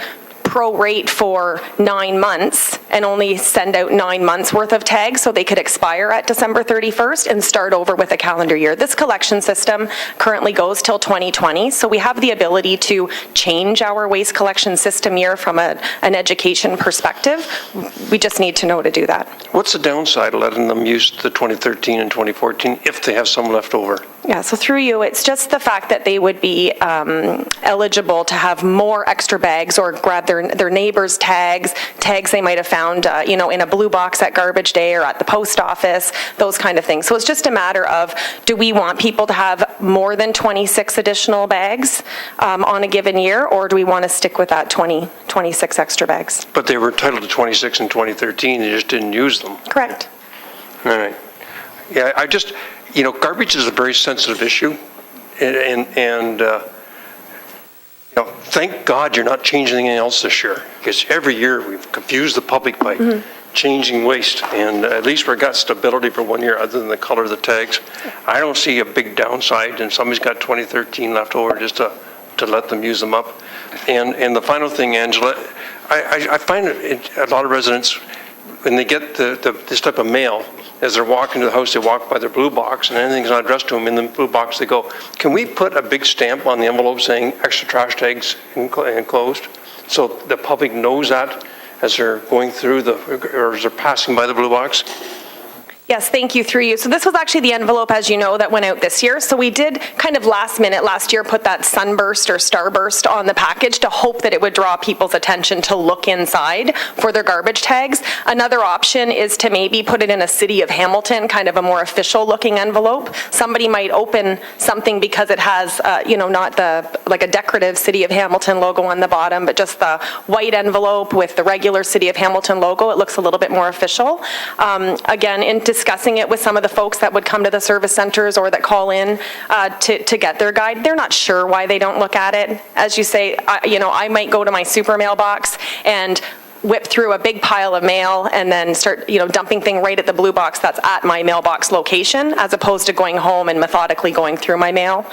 prorate for 9 months and only send out 9 months worth of tags so they could expire at December 31st and start over with a calendar year. This collection system currently goes till 2020, so we have the ability to change our waste collection system year from an education perspective. We just need to know to do that. What's the downside of letting them use the 2013 and 2014 if they have some left over? Yeah, so through you, it's just the fact that they would be eligible to have more extra bags or grab their neighbor's tags they might have found, in a blue box at garbage day or at the post office, those kind of things. So it's just a matter of, do we want people to have more than 26 additional bags on a given year, or do we want to stick with that 26 extra bags? But they were entitled to 26 in 2013, they just didn't use them. Correct. All right. Yeah, garbage is a very sensitive issue, and thank God you're not changing anything else this year, because every year we've confused the public by changing waste, and at least we've got stability for 1 year other than the color of the tags. I don't see a big downside, and somebody's got 2013 left over just to let them use them up. And the final thing, Angela, I find a lot of residents, when they get this type of mail, as they're walking to the house, they walk by their blue box, and anything's not addressed to them in the blue box, they go, can we put a big stamp on the envelope saying extra trash tags enclosed? So the public knows that as they're going through or as they're passing by the blue box? Yes, thank you, through you. So this was actually the envelope, as you know, that went out this year. So we did kind of last minute last year put that sunburst or starburst on the package to hope that it would draw people's attention to look inside for their garbage tags. Another option is to maybe put it in a City of Hamilton, kind of a more official looking envelope. Somebody might open something because it has, not like a decorative City of Hamilton logo on the bottom, but just the white envelope with the regular City of Hamilton logo. It looks a little bit more official. Again, in discussing it with some of the folks that would come to the service centers or that call in to get their guide, they're not sure why they don't look at it. As you say, I might go to my super mailbox and whip through a big pile of mail and then start, dumping thing right at the blue box that's at my mailbox location, as opposed to going home and methodically going through my mail.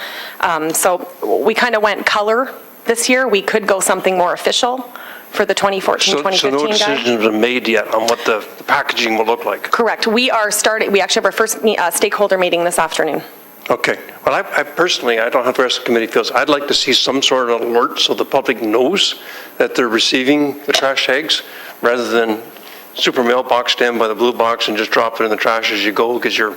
So we kind of went color this year. We could go something more official for the 2014-2015 guide. So no decisions have been made yet on what the packaging will look like? Correct. We actually have our first stakeholder meeting this afternoon. Okay. Well, I personally, I don't know how the rest of the committee feels. I'd like to see some sort of alert so the public knows that they're receiving the trash tags, rather than super mailbox stand by the blue box and just drop it in the trash as you go, because you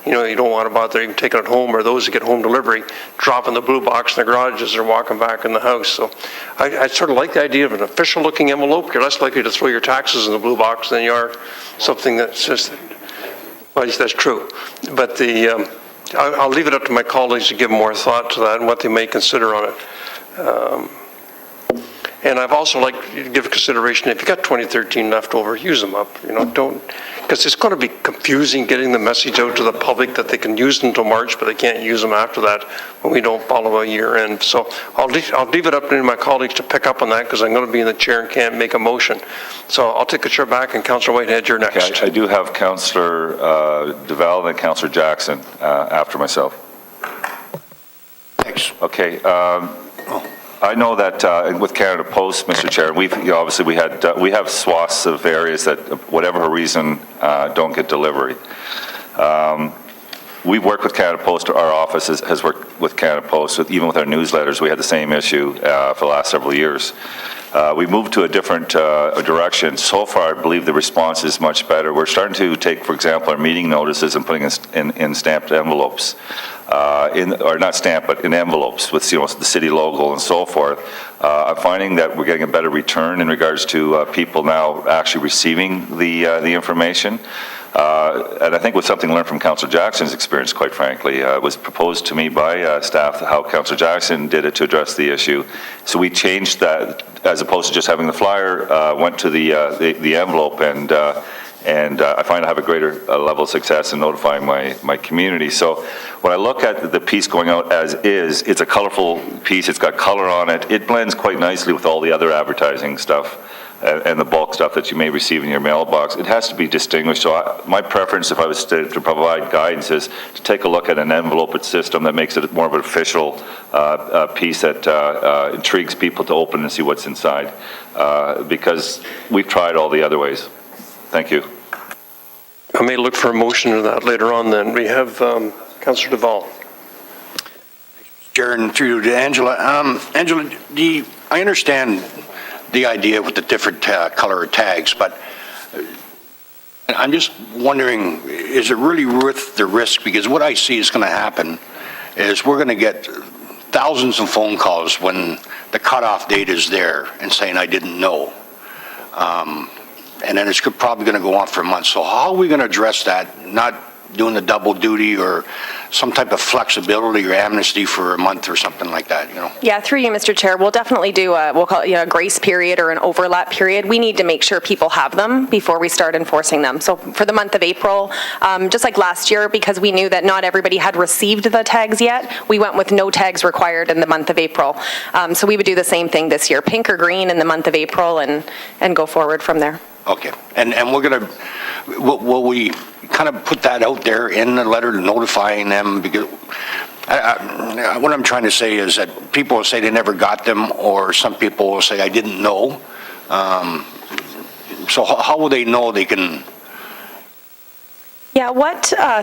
don't want to bother even taking it home, or those that get home delivery, dropping the blue box in the garage as they're walking back in the house. So I sort of like the idea of an official looking envelope. You're less likely to throw your taxes in the blue box than you are something that's just, well, that's true. But I'll leave it up to my colleagues to give more thought to that and what they may consider on it. And I've also like to give consideration, if you got 2013 left over, use them up. Because it's going to be confusing getting the message out to the public that they can use them until March, but they can't use them after that when we don't follow a year end. So I'll leave it up to my colleagues to pick up on that, because I'm going to be in the chair and can't make a motion. So I'll take the chair back, and Councillor Whitehead, you're next. Okay, I do have Councillor DeVal and Councillor Jackson after myself. Thanks. Okay. I know that with Canada Post, Mr. Chair, we have swaths of areas that, whatever reason, don't get delivery. We've worked with Canada Post. Our office has worked with Canada Post. Even with our newsletters, we had the same issue for the last several years. We moved to a different direction. So far, I believe the response is much better. We're starting to take, for example, our meeting notices and putting in stamped envelopes. Or not stamped, but in envelopes with the city logo and so forth. I'm finding that we're getting a better return in regards to people now actually receiving the information. And I think with something learned from Councillor Jackson's experience, quite frankly, it was proposed to me by staff how Councillor Jackson did it to address the issue. So we changed that, as opposed to just having the flyer, went to the envelope, and I find I have a greater level of success in notifying my community. So when I look at the piece going out as is, it's a colorful piece, it's got color on it, it blends quite nicely with all the other advertising stuff. and the bulk stuff that you may receive in your mailbox, it has to be distinguished. So my preference, if I was to provide guidance, is to take a look at an enveloped system that makes it more of an official piece that intrigues people to open and see what's inside, because we've tried all the other ways. Thank you. I may look for a motion to that later on then. We have Councillor Duval. Chair, and through you to Angela. Angela, I understand the idea with the different color tags, but I'm just wondering, is it really worth the risk? Because what I see is going to happen is we're going to get thousands of phone calls when the cutoff date is there and saying, I didn't know. And then it's probably going to go on for a month. So how are we going to address that? Not doing the double duty or some type of flexibility or amnesty for a month or something like that, you know? Yeah, through you, Mr. Chair, we'll definitely do we'll call it a grace period or an overlap period. We need to make sure people have them before we start enforcing them. So for the month of April, just like last year, because we knew that not everybody had received the tags yet, we went with no tags required in the month of April. So we would do the same thing this year, pink or green in the month of April, and go forward from there. Okay, and we're going to, will we kind of put that out there in the letter notifying them? Because what I'm trying to say is that people will say they never got them, or some people will say, I didn't know. So how will they know they can? Yeah,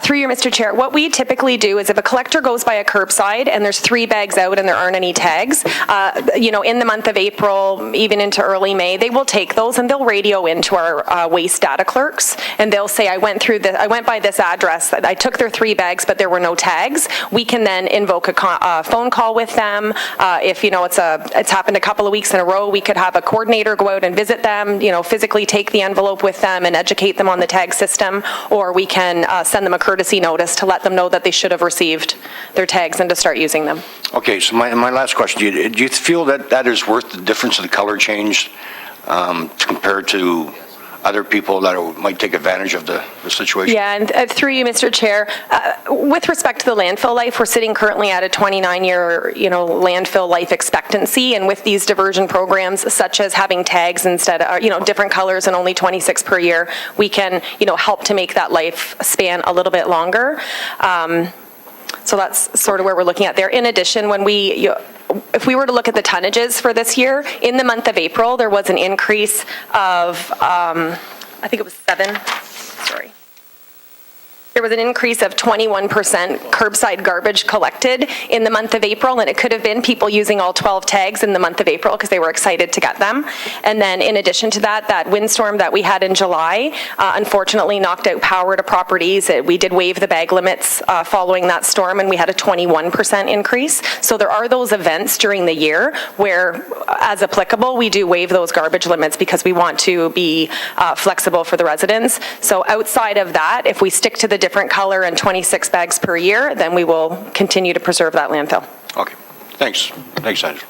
through you, Mr. Chair, what we typically do is if a collector goes by a curbside and there's 3 bags out and there aren't any tags, in the month of April, even into early May, they will take those and they'll radio into our waste data clerks, and they'll say, I went by this address, I took their 3 bags, but there were no tags. We can then invoke a phone call with them. If, it's happened a couple of weeks in a row, we could have a coordinator go out and visit them, physically take the envelope with them and educate them on the tag system, or we can send them a courtesy notice to let them know that they should have received their tags and to start using them. Okay, so my last question, do you feel that that is worth the difference of the color change compared to other people that might take advantage of the situation? Yeah, and through you, Mr. Chair, with respect to the landfill life, we're sitting currently at a 29-year, landfill life expectancy, and with these diversion programs, such as having tags instead of, different colors and only 26 per year, we can, help to make that life span a little bit longer. So that's sort of where we're looking at there. In addition, if we were to look at the tonnages for this year, in the month of April, there was an increase of, I think it was 7, sorry. There was an increase of 21% curbside garbage collected in the month of April, and it could have been people using all 12 tags in the month of April because they were excited to get them. And then in addition to that, that windstorm that we had in July unfortunately knocked out power to properties. We did waive the bag limits following that storm, and we had a 21% increase. So there are those events during the year where, as applicable, we do waive those garbage limits because we want to be flexible for the residents. So outside of that, if we stick to the different color and 26 bags per year, then we will continue to preserve that landfill. Okay, thanks. Thanks, Angela.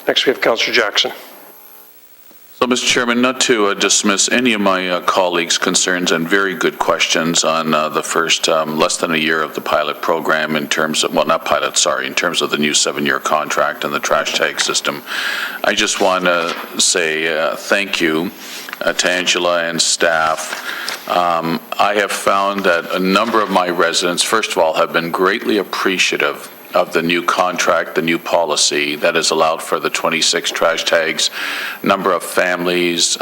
Next we have Councillor Jackson. So, Mr. Chairman, not to dismiss any of my colleagues' concerns and very good questions on the first less than a year of the pilot program in terms of, well, not pilot, sorry, in terms of the new 7-year contract and the trash tag system. I just want to say thank you to Angela and staff. I have found that a number of my residents, first of all, have been greatly appreciative of the new contract, the new policy that has allowed for the 26 trash tags, number of families,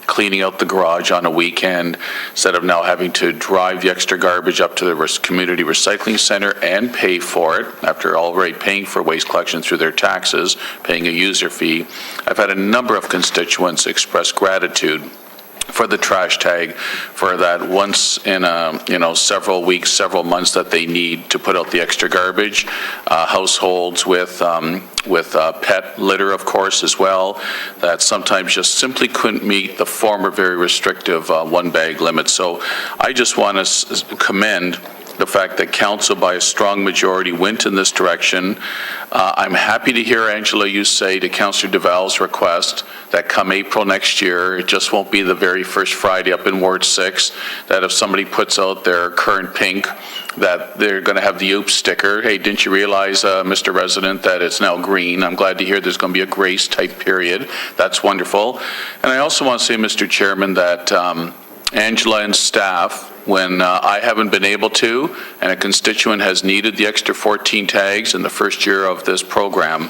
cleaning out the garage on a weekend, instead of now having to drive the extra garbage up to the community recycling center and pay for it, after already paying for waste collection through their taxes, paying a user fee. I've had a number of constituents express gratitude for the trash tag, for that once in several weeks, several months that they need to put out the extra garbage. Households with pet litter, of course, as well, that sometimes just simply couldn't meet the former very restrictive 1-bag limit. So I just want to commend the fact that council by a strong majority went in this direction. I'm happy to hear, Angela, you say to Councillor Duval's request that come April next year, it just won't be the very first Friday up in Ward 6, that if somebody puts out their current pink, that they're going to have the oops sticker. Hey, didn't you realize, Mr. Resident, that it's now green? I'm glad to hear there's going to be a grace type period. That's wonderful. And I also want to say, Mr. Chairman, that Angela and staff, when I haven't been able to, and a constituent has needed the extra 14 tags in the first year of this program,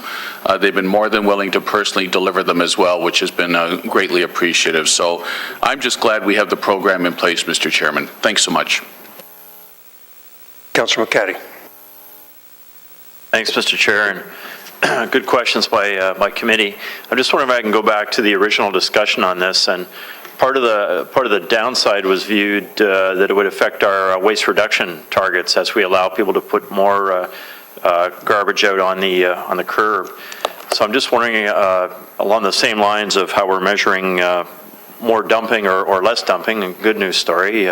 they've been more than willing to personally deliver them as well, which has been greatly appreciative. So I'm just glad we have the program in place, Mr. Chairman. Thanks so much. Councillor McCaddy. Thanks, Mr. Chair, and good questions by committee. I'm just wondering if I can go back to the original discussion on this, and part of the downside was viewed that it would affect our waste reduction targets as we allow people to put more garbage out on the curb. So I'm just wondering, along the same lines of how we're measuring more dumping or less dumping, and good news story,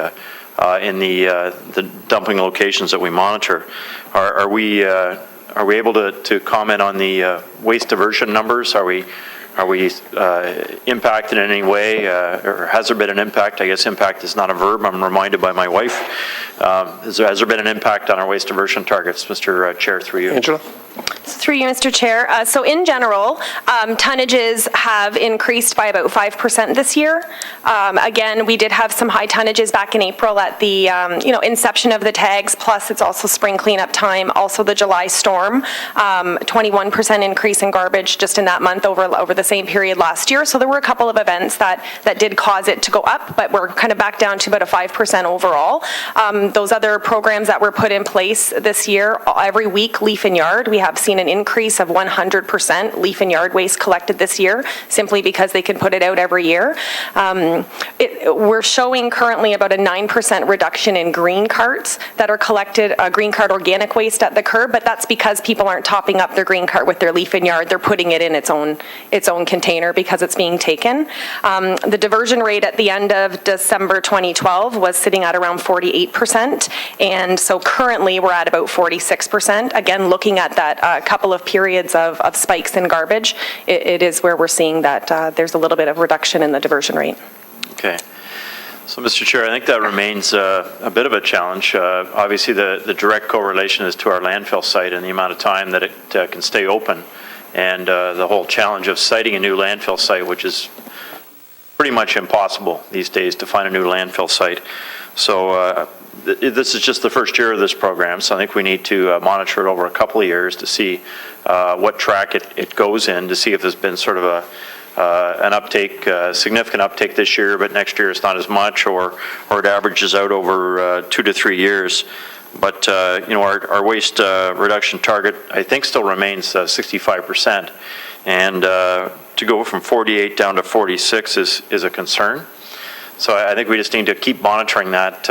in the dumping locations that we monitor, are we able to comment on the waste diversion numbers? Are we impacted in any way, or has there been an impact? I guess impact is not a verb. I'm reminded by my wife. Has there been an impact on our waste diversion targets, Mr. Chair, through you? Angela? Through you, Mr. Chair. So in general, tonnages have increased by about 5% this year. Again, we did have some high tonnages back in April at the inception of the tags, plus it's also spring cleanup time, also the July storm, 21% increase in garbage just in that month over the same period last year. So there were a couple of events that did cause it to go up, but we're kind of back down to about a 5% overall. Those other programs that were put in place this year, every week, Leaf and Yard, we have seen an increase of 100% leaf and yard waste collected this year, simply because they can put it out every year. We're showing currently about a 9% reduction in green carts that are collected, green cart organic waste at the curb, but that's because people aren't topping up their green cart with their leaf and yard. They're putting it in its own container because it's being taken. The diversion rate at the end of December 2012 was sitting at around 48%, and so currently we're at about 46%. Again, looking at that couple of periods of spikes in garbage, it is where we're seeing that there's a little bit of reduction in the diversion rate. Okay. So, Mr. Chair, I think that remains a bit of a challenge. Obviously, the direct correlation is to our landfill site and the amount of time that it can stay open, and the whole challenge of siting a new landfill site, which is pretty much impossible these days to find a new landfill site. So this is just the first year of this program, so I think we need to monitor it over a couple of years to see what track it goes in, to see if there's been sort of an uptake, significant uptake this year, but next year it's not as much, or it averages out over 2 to 3 years. But our waste reduction target, I think, still remains 65%, and to go from 48 down to 46 is a concern. So I think we just need to keep monitoring that.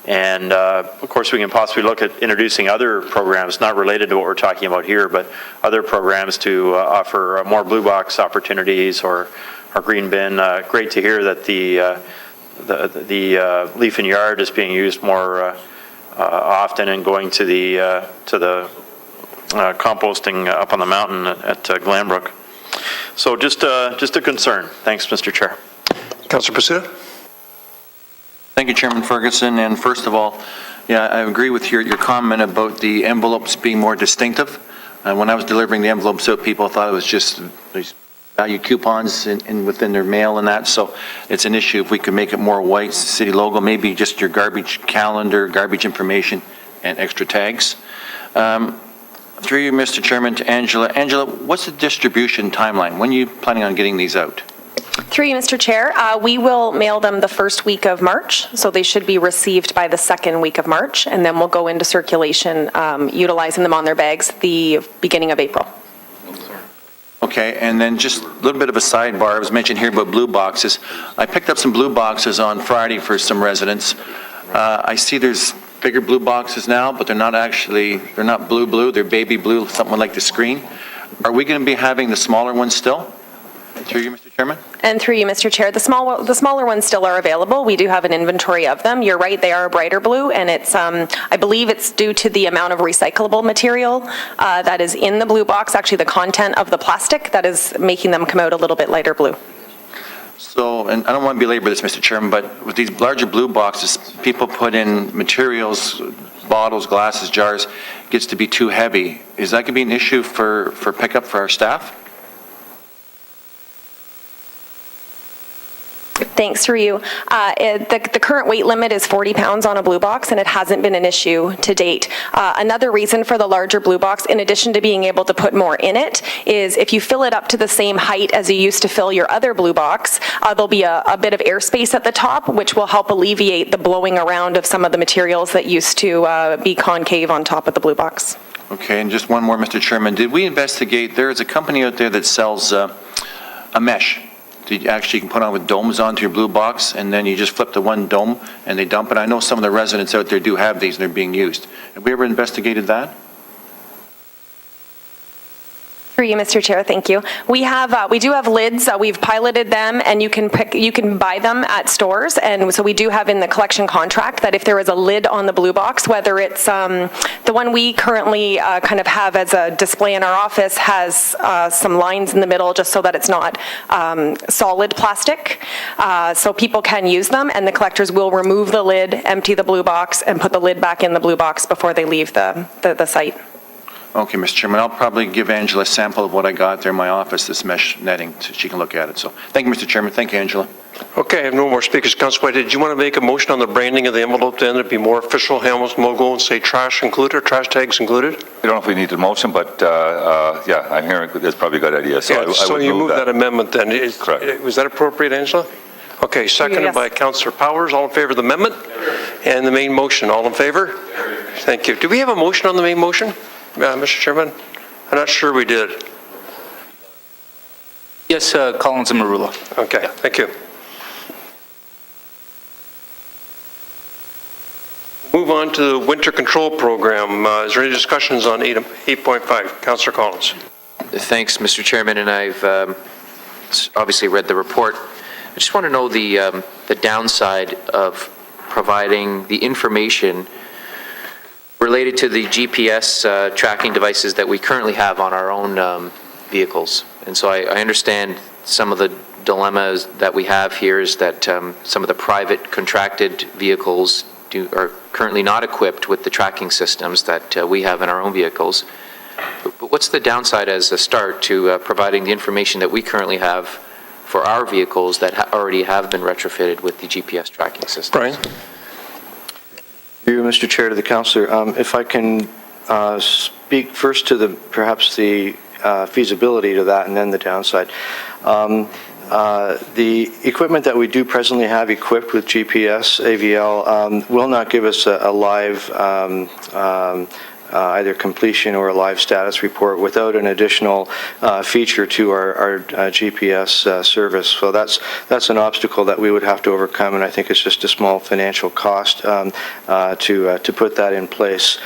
And of course, we can possibly look at introducing other programs, not related to what we're talking about here, but other programs to offer more blue box opportunities or green bin. Great to hear that the leaf and yard is being used more often, and going to the composting up on the mountain at Glanbrook. So just a concern. Thanks, Mr. Chair. Councillor Pacita? Thank you, Chairman Ferguson. And first of all, yeah, I agree with your comment about the envelopes being more distinctive. When I was delivering the envelopes out, people thought it was just these value coupons within their mail and that. So it's an issue if we could make it more white, city logo, maybe just your garbage calendar, garbage information, and extra tags. Through you, Mr. Chairman, to Angela. Angela, what's the distribution timeline? When are you planning on getting these out? Through you, Mr. Chair, we will mail them the first week of March, so they should be received by the second week of March, and then we'll go into circulation utilizing them on their bags the beginning of April. Okay, and then just a little bit of a sidebar. I was mentioned here about blue boxes. I picked up some blue boxes on Friday for some residents. I see there's bigger blue boxes now, but they're not blue, they're baby blue, something like the screen. Are we going to be having the smaller ones still? Through you, Mr. Chairman? And through you, Mr. Chair, the smaller ones still are available. We do have an inventory of them. You're right, they are a brighter blue, and it's, I believe it's due to the amount of recyclable material that is in the blue box, actually the content of the plastic, that is making them come out a little bit lighter blue. So, and I don't want to belabor this, Mr. Chairman, but with these larger blue boxes, people put in materials, bottles, glasses, jars, gets to be too heavy. Is that going to be an issue for pickup for our staff? Thanks, through you. The current weight limit is 40 pounds on a blue box, and it hasn't been an issue to date. Another reason for the larger blue box, in addition to being able to put more in it, is if you fill it up to the same height as you used to fill your other blue box, there'll be a bit of airspace at the top, which will help alleviate the blowing around of some of the materials that used to be concave on top of the blue box. Okay, and just one more, Mr. Chairman. Did we investigate, there is a company out there that sells a mesh. You actually can put on with domes onto your blue box, and then you just flip the one dome and they dump it. I know some of the residents out there do have these and they're being used. Have we ever investigated that? Through you, Mr. Chair, thank you. We do have lids. We've piloted them, and you can buy them at stores. And so we do have in the collection contract that if there is a lid on the blue box, whether it's the one we currently kind of have as a display in our office has some lines in the middle just so that it's not solid plastic. So people can use them, and the collectors will remove the lid, empty the blue box, and put the lid back in the blue box before they leave the site. Okay, Mr. Chairman, I'll probably give Angela a sample of what I got there in my office, this mesh netting, so she can look at it. So, thank you, Mr. Chairman. Thank you, Angela. Okay, I have no more speakers. Councilor White, did you want to make a motion on the branding of the envelope then? It'd be more official Hamilton logo and say trash included, or trash tags included? I don't know if we need a motion, but yeah, I'm hearing that's probably a good idea. So, Yeah, so you move that amendment then. Correct. Was that appropriate, Angela? Okay, seconded by Councilor Powers. All in favor of the amendment? And the main motion, all in favor? Thank you. Do we have a motion on the main motion, Mr. Chairman? I'm not sure we did. Yes, Collins and Marula. Okay, thank you. Move on to the winter control program. Is there any discussions on 8.5? Councillor Collins. Thanks, Mr. Chairman, and I've obviously read the report. I just want to know the downside of providing the information related to the GPS tracking devices that we currently have on our own vehicles. And so I understand some of the dilemmas that we have here is that some of the private contracted vehicles are currently not equipped with the tracking systems that we have in our own vehicles. But what's the downside as a start to providing the information that we currently have for our vehicles that already have been retrofitted with the GPS tracking systems? Brian? You, Mr. Chair, to the councillor, if I can speak first to perhaps the feasibility to that and then the downside. The equipment that we do presently have equipped with GPS AVL will not give us a live either completion or a live status report without an additional feature to our GPS service. So that's an obstacle that we would have to overcome, and I think it's just a small financial cost to put that in place.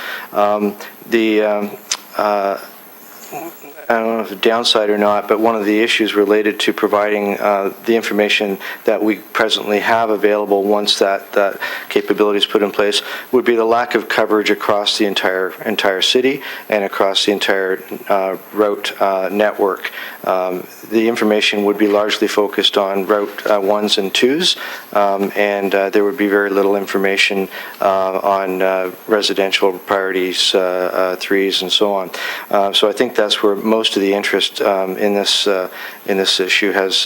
I don't know if it's a downside or not, but one of the issues related to providing the information that we presently have available once that capability is put in place would be the lack of coverage across the entire city and across the entire route network. The information would be largely focused on Route 1s and 2s, and there would be very little information on residential priorities, 3s, and so on. So I think that's where most of the interest in this issue has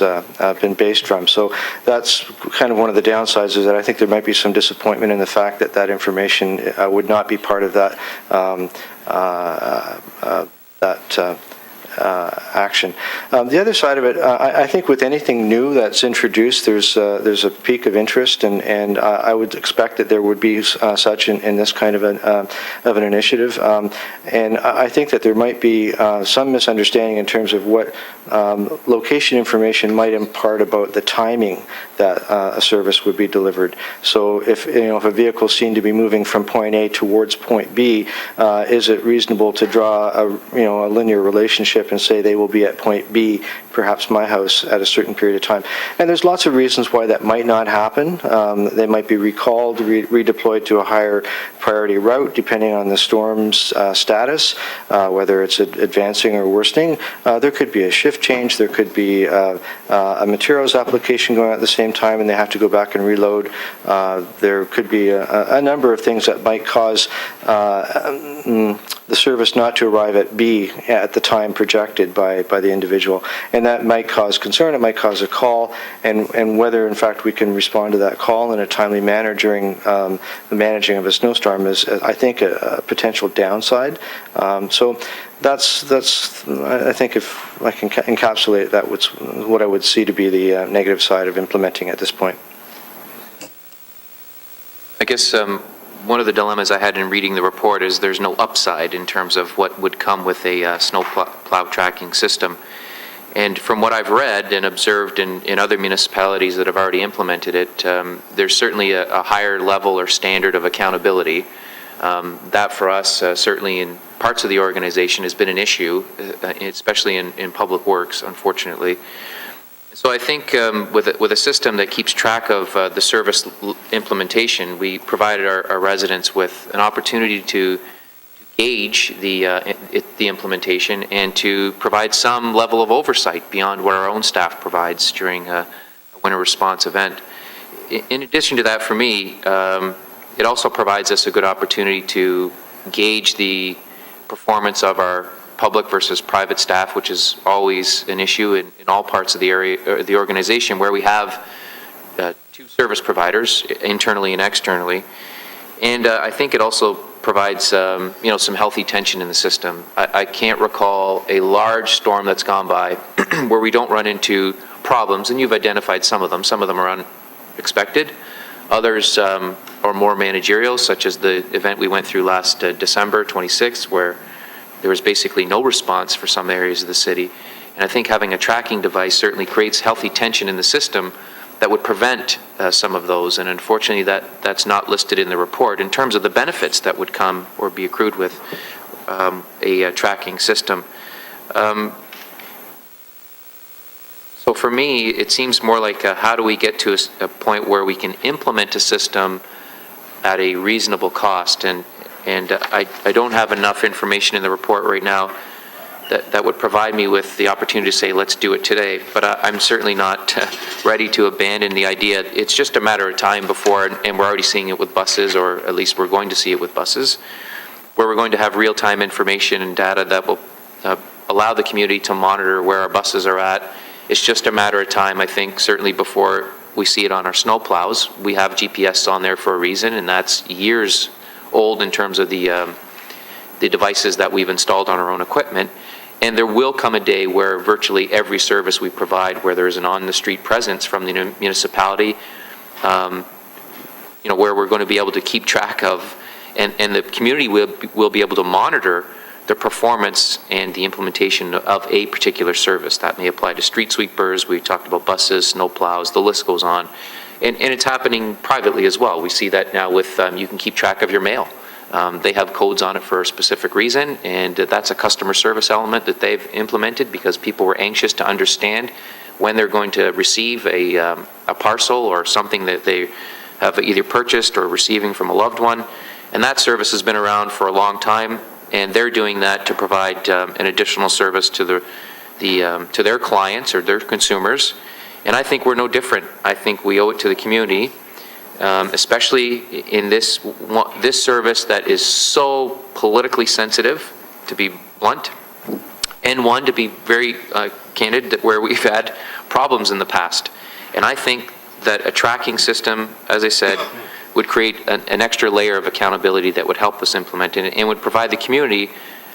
been based from. So that's kind of one of the downsides, is that I think there might be some disappointment in the fact that that information would not be part of that action. The other side of it, I think with anything new that's introduced, there's a peak of interest, and I would expect that there would be such in this kind of an initiative. And I think that there might be some misunderstanding in terms of what location information might impart about the timing that a service would be delivered. So if a vehicle is seen to be moving from point A towards point B, is it reasonable to draw a linear relationship relationship and say they will be at point B, perhaps my house, at a certain period of time. And there's lots of reasons why that might not happen. They might be recalled, redeployed to a higher priority route, depending on the storm's status, whether it's advancing or worsening. There could be a shift change. There could be a materials application going on at the same time, and they have to go back and reload. There could be a number of things that might cause the service not to arrive at B at the time projected by the individual. And that might cause concern, it might cause a call, and whether in fact we can respond to that call in a timely manner during the managing of a snowstorm is, I think, a potential downside. So that's I think if I can encapsulate that, what I would see to be the negative side of implementing at this point. I guess one of the dilemmas I had in reading the report is there's no upside in terms of what would come with a snow plow tracking system. And from what I've read and observed in other municipalities that have already implemented it, there's certainly a higher level or standard of accountability. That for us, certainly in parts of the organization, has been an issue, especially in public works, unfortunately. So I think with a system that keeps track of the service implementation, we provided our residents with an opportunity to gauge the implementation and to provide some level of oversight beyond what our own staff provides during a winter response event. In addition to that, for me, it also provides us a good opportunity to gauge the performance of our public versus private staff, which is always an issue in all parts of the area, or the organization, where we have two service providers, internally and externally. And I think it also provides, some healthy tension in the system. I can't recall a large storm that's gone by where we don't run into problems, and you've identified some of them. Some of them are unexpected. Others are more managerial, such as the event we went through last December 26th, where there was basically no response for some areas of the city. And I think having a tracking device certainly creates healthy tension in the system that would prevent some of those. And unfortunately, that's not listed in the report in terms of the benefits that would come or be accrued with a tracking system. So for me, it seems more like how do we get to a point where we can implement a system at a reasonable cost? And I don't have enough information in the report right now that would provide me with the opportunity to say, let's do it today. But I'm certainly not ready to abandon the idea. It's just a matter of time before, and we're already seeing it with buses, or at least we're going to see it with buses, where we're going to have real-time information and data that will allow the community to monitor where our buses are at. It's just a matter of time, I think, certainly before we see it on our snow plows. We have GPS on there for a reason, and that's years old in terms of the devices that we've installed on our own equipment. And there will come a day where virtually every service we provide, where there is an on-the-street presence from the municipality, where we're going to be able to keep track of, and the community will be able to monitor the performance and the implementation of a particular service. That may apply to street sweepers, we talked about buses, snow plows, the list goes on. And it's happening privately as well. We see that now with, you can keep track of your mail. They have codes on it for a specific reason, and that's a customer service element that they've implemented because people were anxious to understand when they're going to receive a parcel or something that they have either purchased or receiving from a loved one. And that service has been around for a long time, and they're doing that to provide an additional service to to their clients or their consumers. And I think we're no different. I think we owe it to the community, especially in this service that is so politically sensitive, to be blunt, and one, to be very candid, where we've had problems in the past. And I think that a tracking system, as I said, would create an extra layer of accountability that would help us implement it and would provide the community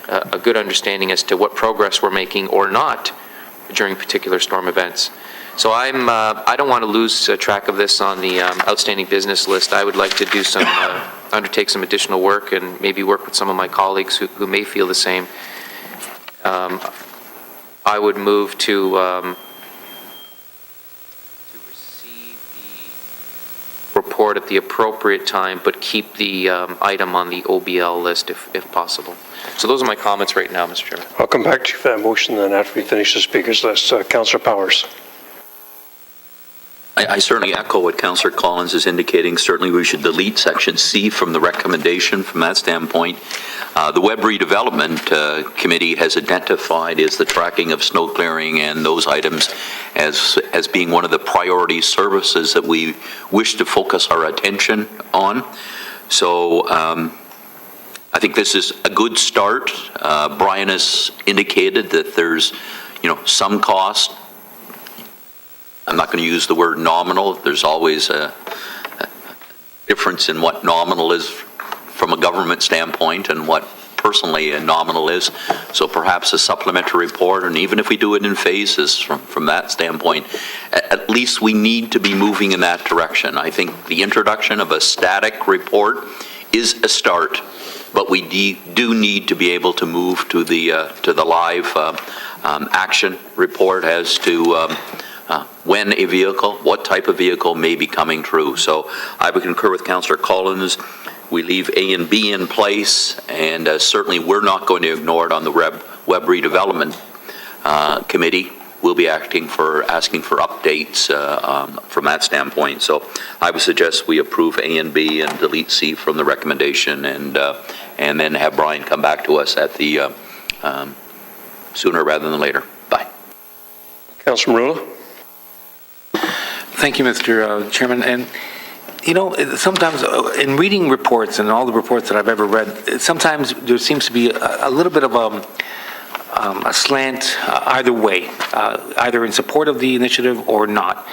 a good understanding as to what progress we're making or not during particular storm events. So I don't want to lose track of this on the outstanding business list. I would like to do some, undertake some additional work and maybe work with some of my colleagues who may feel the same. I would move to receive the report at the appropriate time, but keep the item on the OBL list if possible. So those are my comments right now, Mr. Chairman. I'll come back to you for that motion then after we finish the speakers list. Councillor Powers. I certainly echo what Councillor Collins is indicating. Certainly, we should delete Section C from the recommendation from that standpoint. The Web Redevelopment Committee has identified is the tracking of snow clearing and those items as being one of the priority services that we wish to focus our attention on. So I think this is a good start. Brian has indicated that there's, some cost. I'm not going to use the word nominal. There's always a difference in what nominal is from a government standpoint and what personally a nominal is. So perhaps a supplementary report, and even if we do it in phases from that standpoint, at least we need to be moving in that direction. I think the introduction of a static report is a start, but we do need to be able to move to the live action report as to when a vehicle, what type of vehicle may be coming through. So I would concur with Councillor Collins. We leave A and B in place, and certainly we're not going to ignore it on the Web Redevelopment Committee. We'll be asking for updates from that standpoint. So I would suggest we approve A and B and delete C from the recommendation, and then have Brian come back to us at the sooner rather than later. Bye. Councillor Marula. Thank you, Mr. Chairman. And, sometimes in reading reports and all the reports that I've ever read, sometimes there seems to be a little bit of a slant either way, either in support of the initiative or not.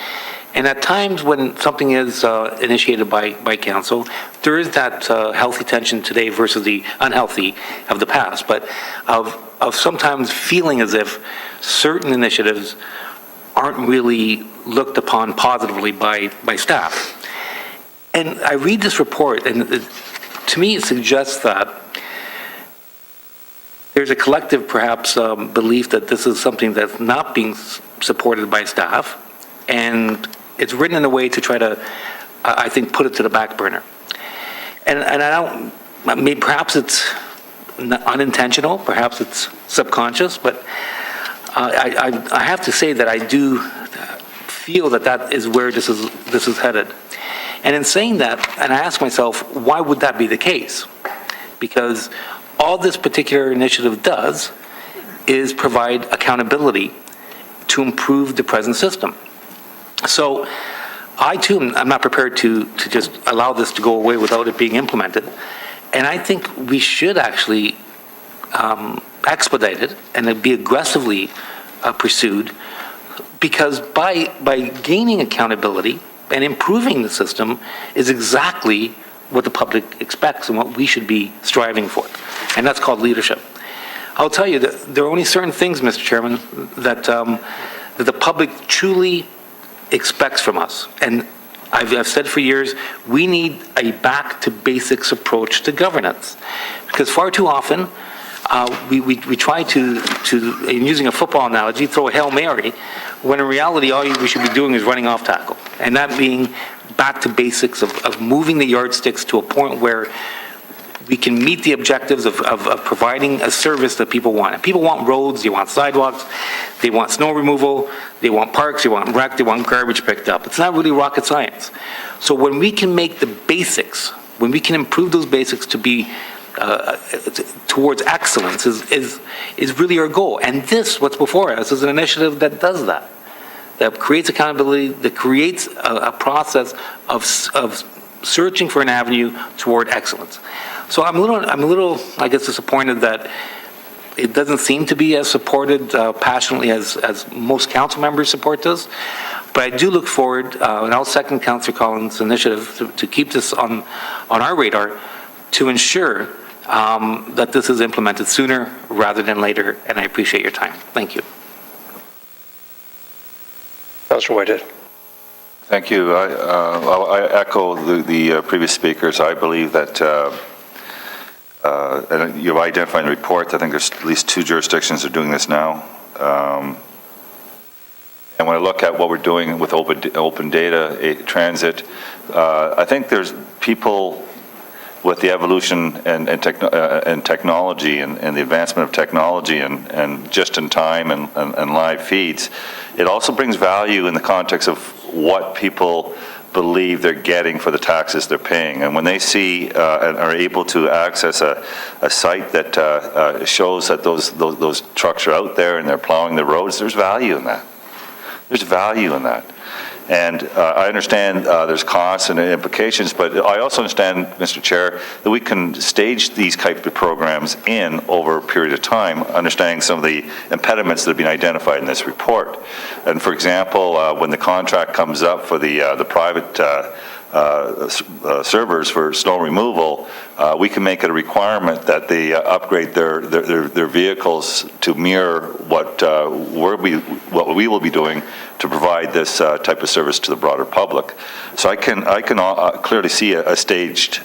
And at times when something is initiated by council, there is that healthy tension today versus the unhealthy of the past, but of sometimes feeling as if certain initiatives aren't really looked upon positively by staff. And I read this report, and to me it suggests that there's a collective, perhaps, belief that this is something that's not being supported by staff, and it's written in a way to try to, I think, put it to the back burner. And I don't, maybe perhaps it's unintentional, perhaps it's subconscious, but I have to say that I do feel that is where this is headed. And in saying that, and I ask myself, why would that be the case? Because all this particular initiative does is provide accountability to improve the present system. So I too am not prepared to just allow this to go away without it being implemented. And I think we should actually expedite it and it be aggressively pursued, because by gaining accountability and improving the system is exactly what the public expects and what we should be striving for. And that's called leadership. I'll tell you that there are only certain things, Mr. Chairman, that the public truly expects from us. And I've said for years, we need a back-to-basics approach to governance. Because far too often, we try to, in using a football analogy, throw a Hail Mary, when in reality all we should be doing is running off tackle. And that being back to basics of moving the yardsticks to a point where we can meet the objectives of providing a service that people want. And people want roads, they want sidewalks, they want snow removal, they want parks, they want rec, they want garbage picked up. It's not really rocket science. So when we can make the basics, when we can improve those basics to be towards excellence is really our goal. And this, what's before us, is an initiative that does that creates accountability, that creates a process of searching for an avenue toward excellence. So I'm a little, I guess, disappointed that it doesn't seem to be as supported passionately as most council members support this. But I do look forward, and I'll second Councillor Collins' initiative to keep this on our radar to ensure that this is implemented sooner rather than later, and I appreciate your time. Thank you. Councillor Whitehead. Thank you. I echo the previous speakers. I believe that, and you've identified in the report, I think there's at least 2 jurisdictions that are doing this now. And And when I look at what we're doing with open data transit, I think there's people with the evolution and technology and the advancement of technology and just-in-time and live feeds, it also brings value in the context of what people believe they're getting for the taxes they're paying. And when they see and are able to access a site that shows that those trucks are out there and they're plowing the roads, there's value in that. There's value in that. And I understand there's costs and implications, but I also understand, Mr. Chair, that we can stage these type of programs in over a period of time, understanding some of the impediments that have been identified in this report. And for example, when the contract comes up for the private servers for snow removal, we can make it a requirement that they upgrade their vehicles to mirror what we will be doing to provide this type of service to the broader public. So I can clearly see a staged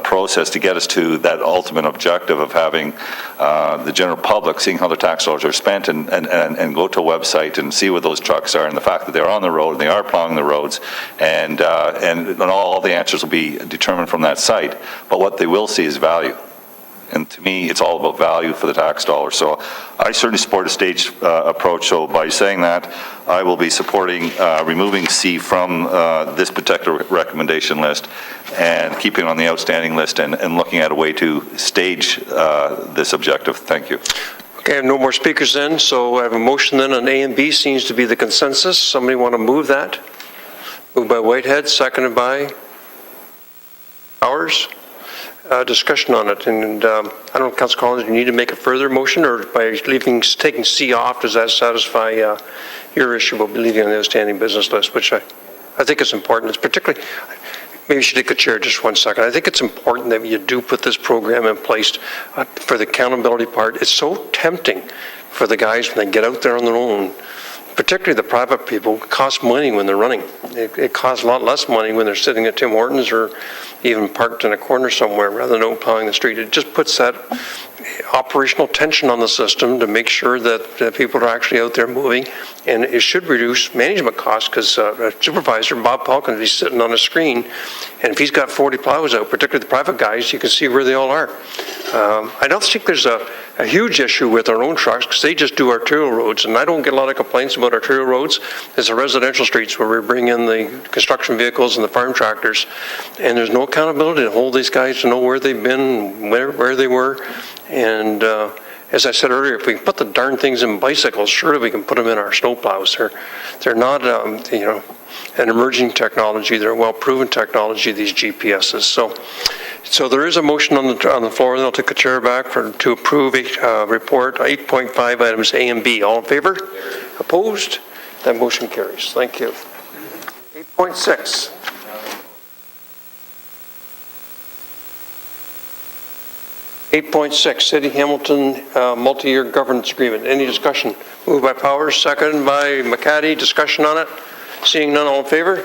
process to get us to that ultimate objective of having the general public seeing how their tax dollars are spent and go to a website and see where those trucks are and the fact that they're on the road and they are plowing the roads and all the answers will be determined from that site. But what they will see is value. And to me, it's all about value for the tax dollar. So I certainly support a staged approach. So by saying that, I will be supporting removing C from this particular recommendation list and keeping it on the outstanding list and looking at a way to stage this objective. Thank you. Okay, I have no more speakers then, so I have a motion then on A and B seems to be the consensus. Somebody want to move that? Moved by Whitehead, seconded by Powers. Discussion on it, and I don't know, Councillor Collins, do you need to make a further motion, or by taking C off, does that satisfy your issue about leaving on the outstanding business list, which I think is important. It's particularly, maybe you should take a chair just 1 second. I think it's important that you do put this program in place for the accountability part. It's so tempting for the guys when they get out there on their own, particularly the private people. It costs money when they're running. It costs a lot less money when they're sitting at Tim Hortons or even parked in a corner somewhere rather than out plowing the street. It just puts that operational tension on the system to make sure that people are actually out there moving, and it should reduce management costs because a supervisor, Bob Palkin, is sitting on a screen, and if he's got 40 plows out, particularly the private guys, you can see where they all are. I don't think there's a huge issue with our own trucks because they just do arterial roads, and I don't get a lot of complaints about arterial roads. It's the residential streets where we bring in the construction vehicles and the farm tractors, and there's no accountability to hold these guys to know where they've been, where they were, and as I said earlier, if we can put the darn things in bicycles, surely we can put them in our snowplows. They're not, an emerging technology. They're a well-proven technology, these GPSs. So there is a motion on the floor, and I'll take the chair back to approve report 8.5 items A and B. All in favor? Opposed? That motion carries. Thank you. 8.6. City Hamilton multi-year governance agreement. Any discussion? Moved by Powers, second by McCaddy. Discussion on it? Seeing none, all in favor?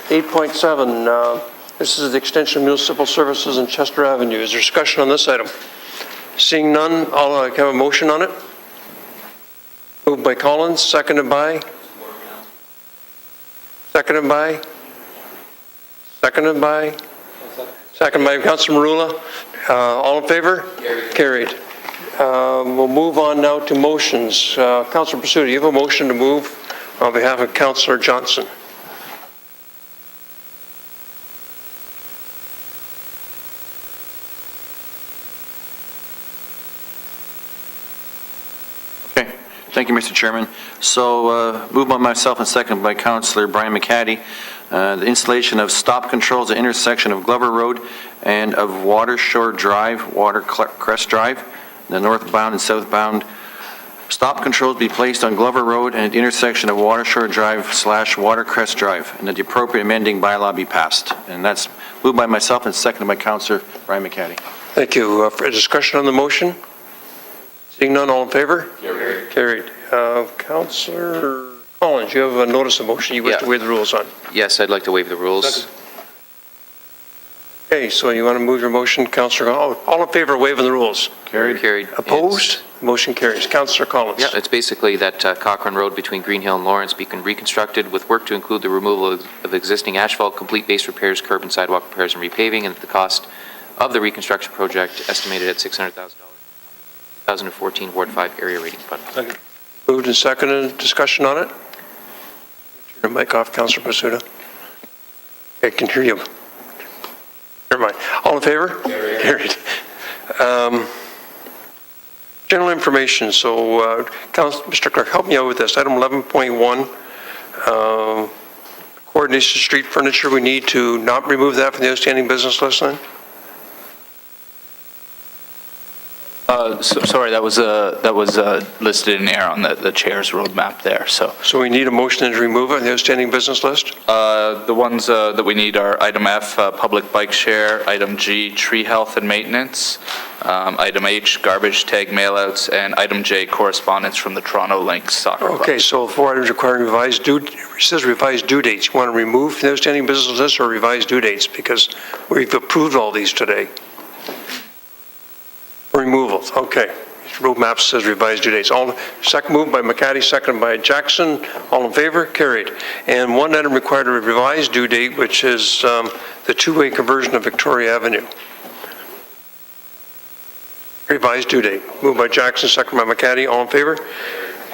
8.7. This is the extension of municipal services in Chester Avenue. Is there discussion on this item? Seeing none, I'll have a motion on it. Moved by Collins, seconded by? Seconded by Councilor Marula. All in favor? Carried. We'll move on now to motions. Councilor Pursuit, you have a motion to move on behalf of Councilor Johnson. Okay. Thank you, Mr. Chairman. So moved by myself and seconded by Councillor Brian McCaddy. The installation of stop controls at the intersection of Glover Road and of Watershore Drive, Watercrest Drive, the northbound and southbound. Stop controls be placed on Glover Road and at the intersection of Watershore Drive / Watercrest Drive, and that the appropriate amending bylaw be passed. And that's moved by myself and seconded by Councillor Brian McCaddy. Thank you. For a discussion on the motion? Seeing none, all in favor? Carried. Councillor Collins, you have a notice of motion you wish to waive the rules on. Yes, I'd like to waive the rules. Okay, so you want to move your motion, Councillor, all in favor of waiving the rules? Carried. Opposed? Motion carries. Councillor Collins. Yeah, it's basically that Cochrane Road between Green Hill and Lawrence be reconstructed with work to include the removal of existing asphalt, complete base repairs, curb and sidewalk repairs and repaving, and the cost of the reconstruction project estimated at $600,000. 2014 Ward 5 area rating fund. Moved and seconded. Discussion on it? Turn the mic off, Councillor Pasuda. I can hear you. Never mind. All in favor? Carried. General information. So, Mr. Clerk, help me out with this. Item 11.1, coordination street furniture. We need to not remove that from the outstanding business list then? Sorry, that was listed in there on the chair's roadmap there, so. So we need a motion to remove it from the outstanding business list? The ones that we need are item F, public bike share, item G, tree health and maintenance, item H, garbage tag mailouts, and item J, correspondence from the Toronto Lynx soccer club. Okay, so 4 items requiring revised due, it says revised due dates. You want to remove from the outstanding business list or revised due dates? Because we've approved all these today. Removals, okay. Roadmap says revised due dates. Second moved by McCaddy, seconded by Jackson. All in favor? Carried. And one item required a revised due date, which is the two-way conversion of Victoria Avenue. Revised due date. Moved by Jackson, seconded by McCaddy. All in favor?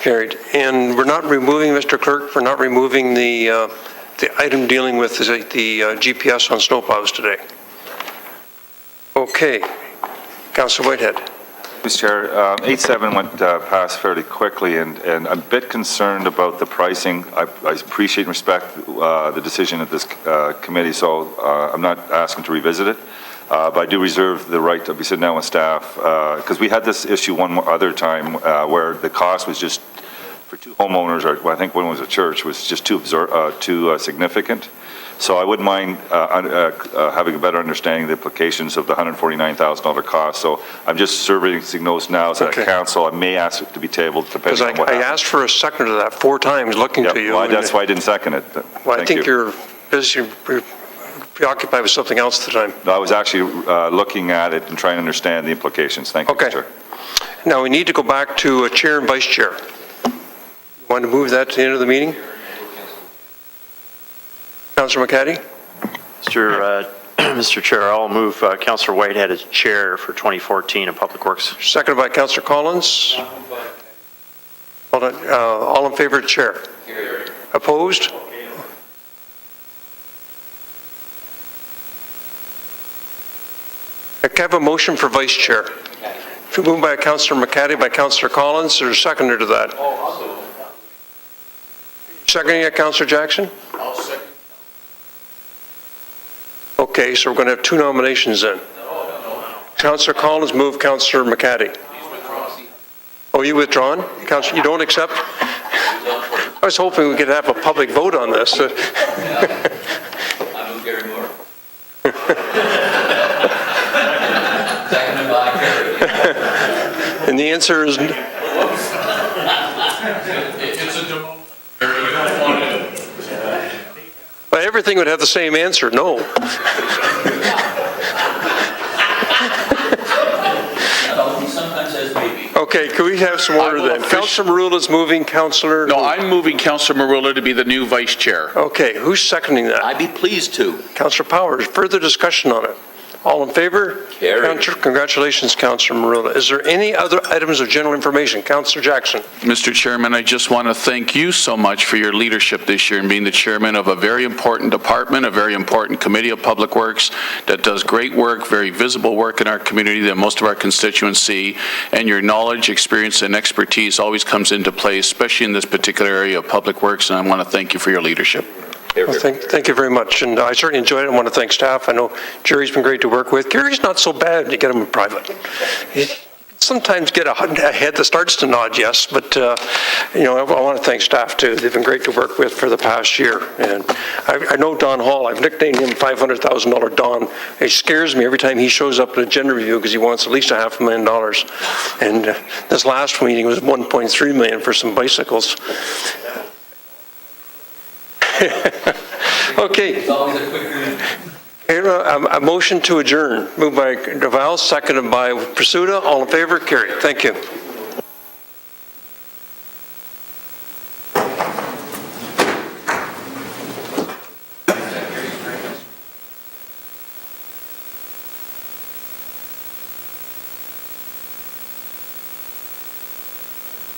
Carried. And we're not removing, Mr. Clerk, we're not removing the item dealing with the GPS on snowplows today. Okay. Councillor Whitehead. Mr. Chair, 8.7 went past fairly quickly, and I'm a bit concerned about the pricing. I appreciate and respect the decision of this committee, so I'm not asking to revisit it, but I do reserve the right to be sitting down with staff, because we had this issue one more other time where the cost was just, for two homeowners, or I think one was a church, was just too significant. So I wouldn't mind having a better understanding of the implications of the $149,000 cost. So I'm just serving notes now as a council. I may ask it to be tabled depending on what happens. I asked for a second to that 4 times looking to you. Well, that's why I didn't second it. Well, I think you're busy, preoccupied with something else at the time. No, I was actually looking at it and trying to understand the implications. Thank you, Mr. Now we need to go back to a chair and vice chair. You want to move that to the end of the meeting? Councillor McCaddy? Mr. Chair, I'll move Councillor Whitehead as chair for 2014 in Public Works. Seconded by Councillor Collins. Hold on. All in favor of chair? Opposed? I have a motion for vice chair. Moved by Councillor McCaddy, by Councillor Collins. There's a seconder to that. Seconding it, Councillor Jackson? I'll second. Okay, so we're going to have 2 nominations then. Councillor Collins moved Councillor McCaddy. Oh, you withdrawn? Councillor, you don't accept? I was hoping we could have a public vote on this. I move Gary Moore. Seconded by Gary. And the answer is... It's a demo. You don't want it. But everything would have the same answer, no. Sometimes says maybe. Okay, can we have some order then? Councillor Marula is moving, Councillor... No, I'm moving Councillor Marula to be the new vice chair. Okay, who's seconding that? I'd be pleased to. Councillor Powers, further discussion on it? All in favor? Carried. Congratulations, Councillor Marula. Is there any other items of general information? Councillor Jackson. Mr. Chairman, I just want to thank you so much for your leadership this year in being the chairman of a very important department, a very important committee of Public Works that does great work, very visible work in our community that most of our constituents see, and your knowledge, experience, and expertise always comes into play, especially in this particular area of Public Works, and I want to thank you for your leadership. Well, thank you very much, and I certainly enjoyed it. I want to thank staff. I know Jerry's been great to work with. Gary's not so bad. You get him in private. You sometimes get a head that starts to nod yes, but I want to thank staff too. They've been great to work with for the past year, and I know Don Hall. I've nicknamed him $500,000 Don. It scares me every time he shows up at a agenda review because he wants at least $500,000, and this last meeting was $1.3 million for some bicycles. Okay. It's always a quick win. A motion to adjourn, moved by Deval, seconded by Pursuta. All in favor, carried. Thank you.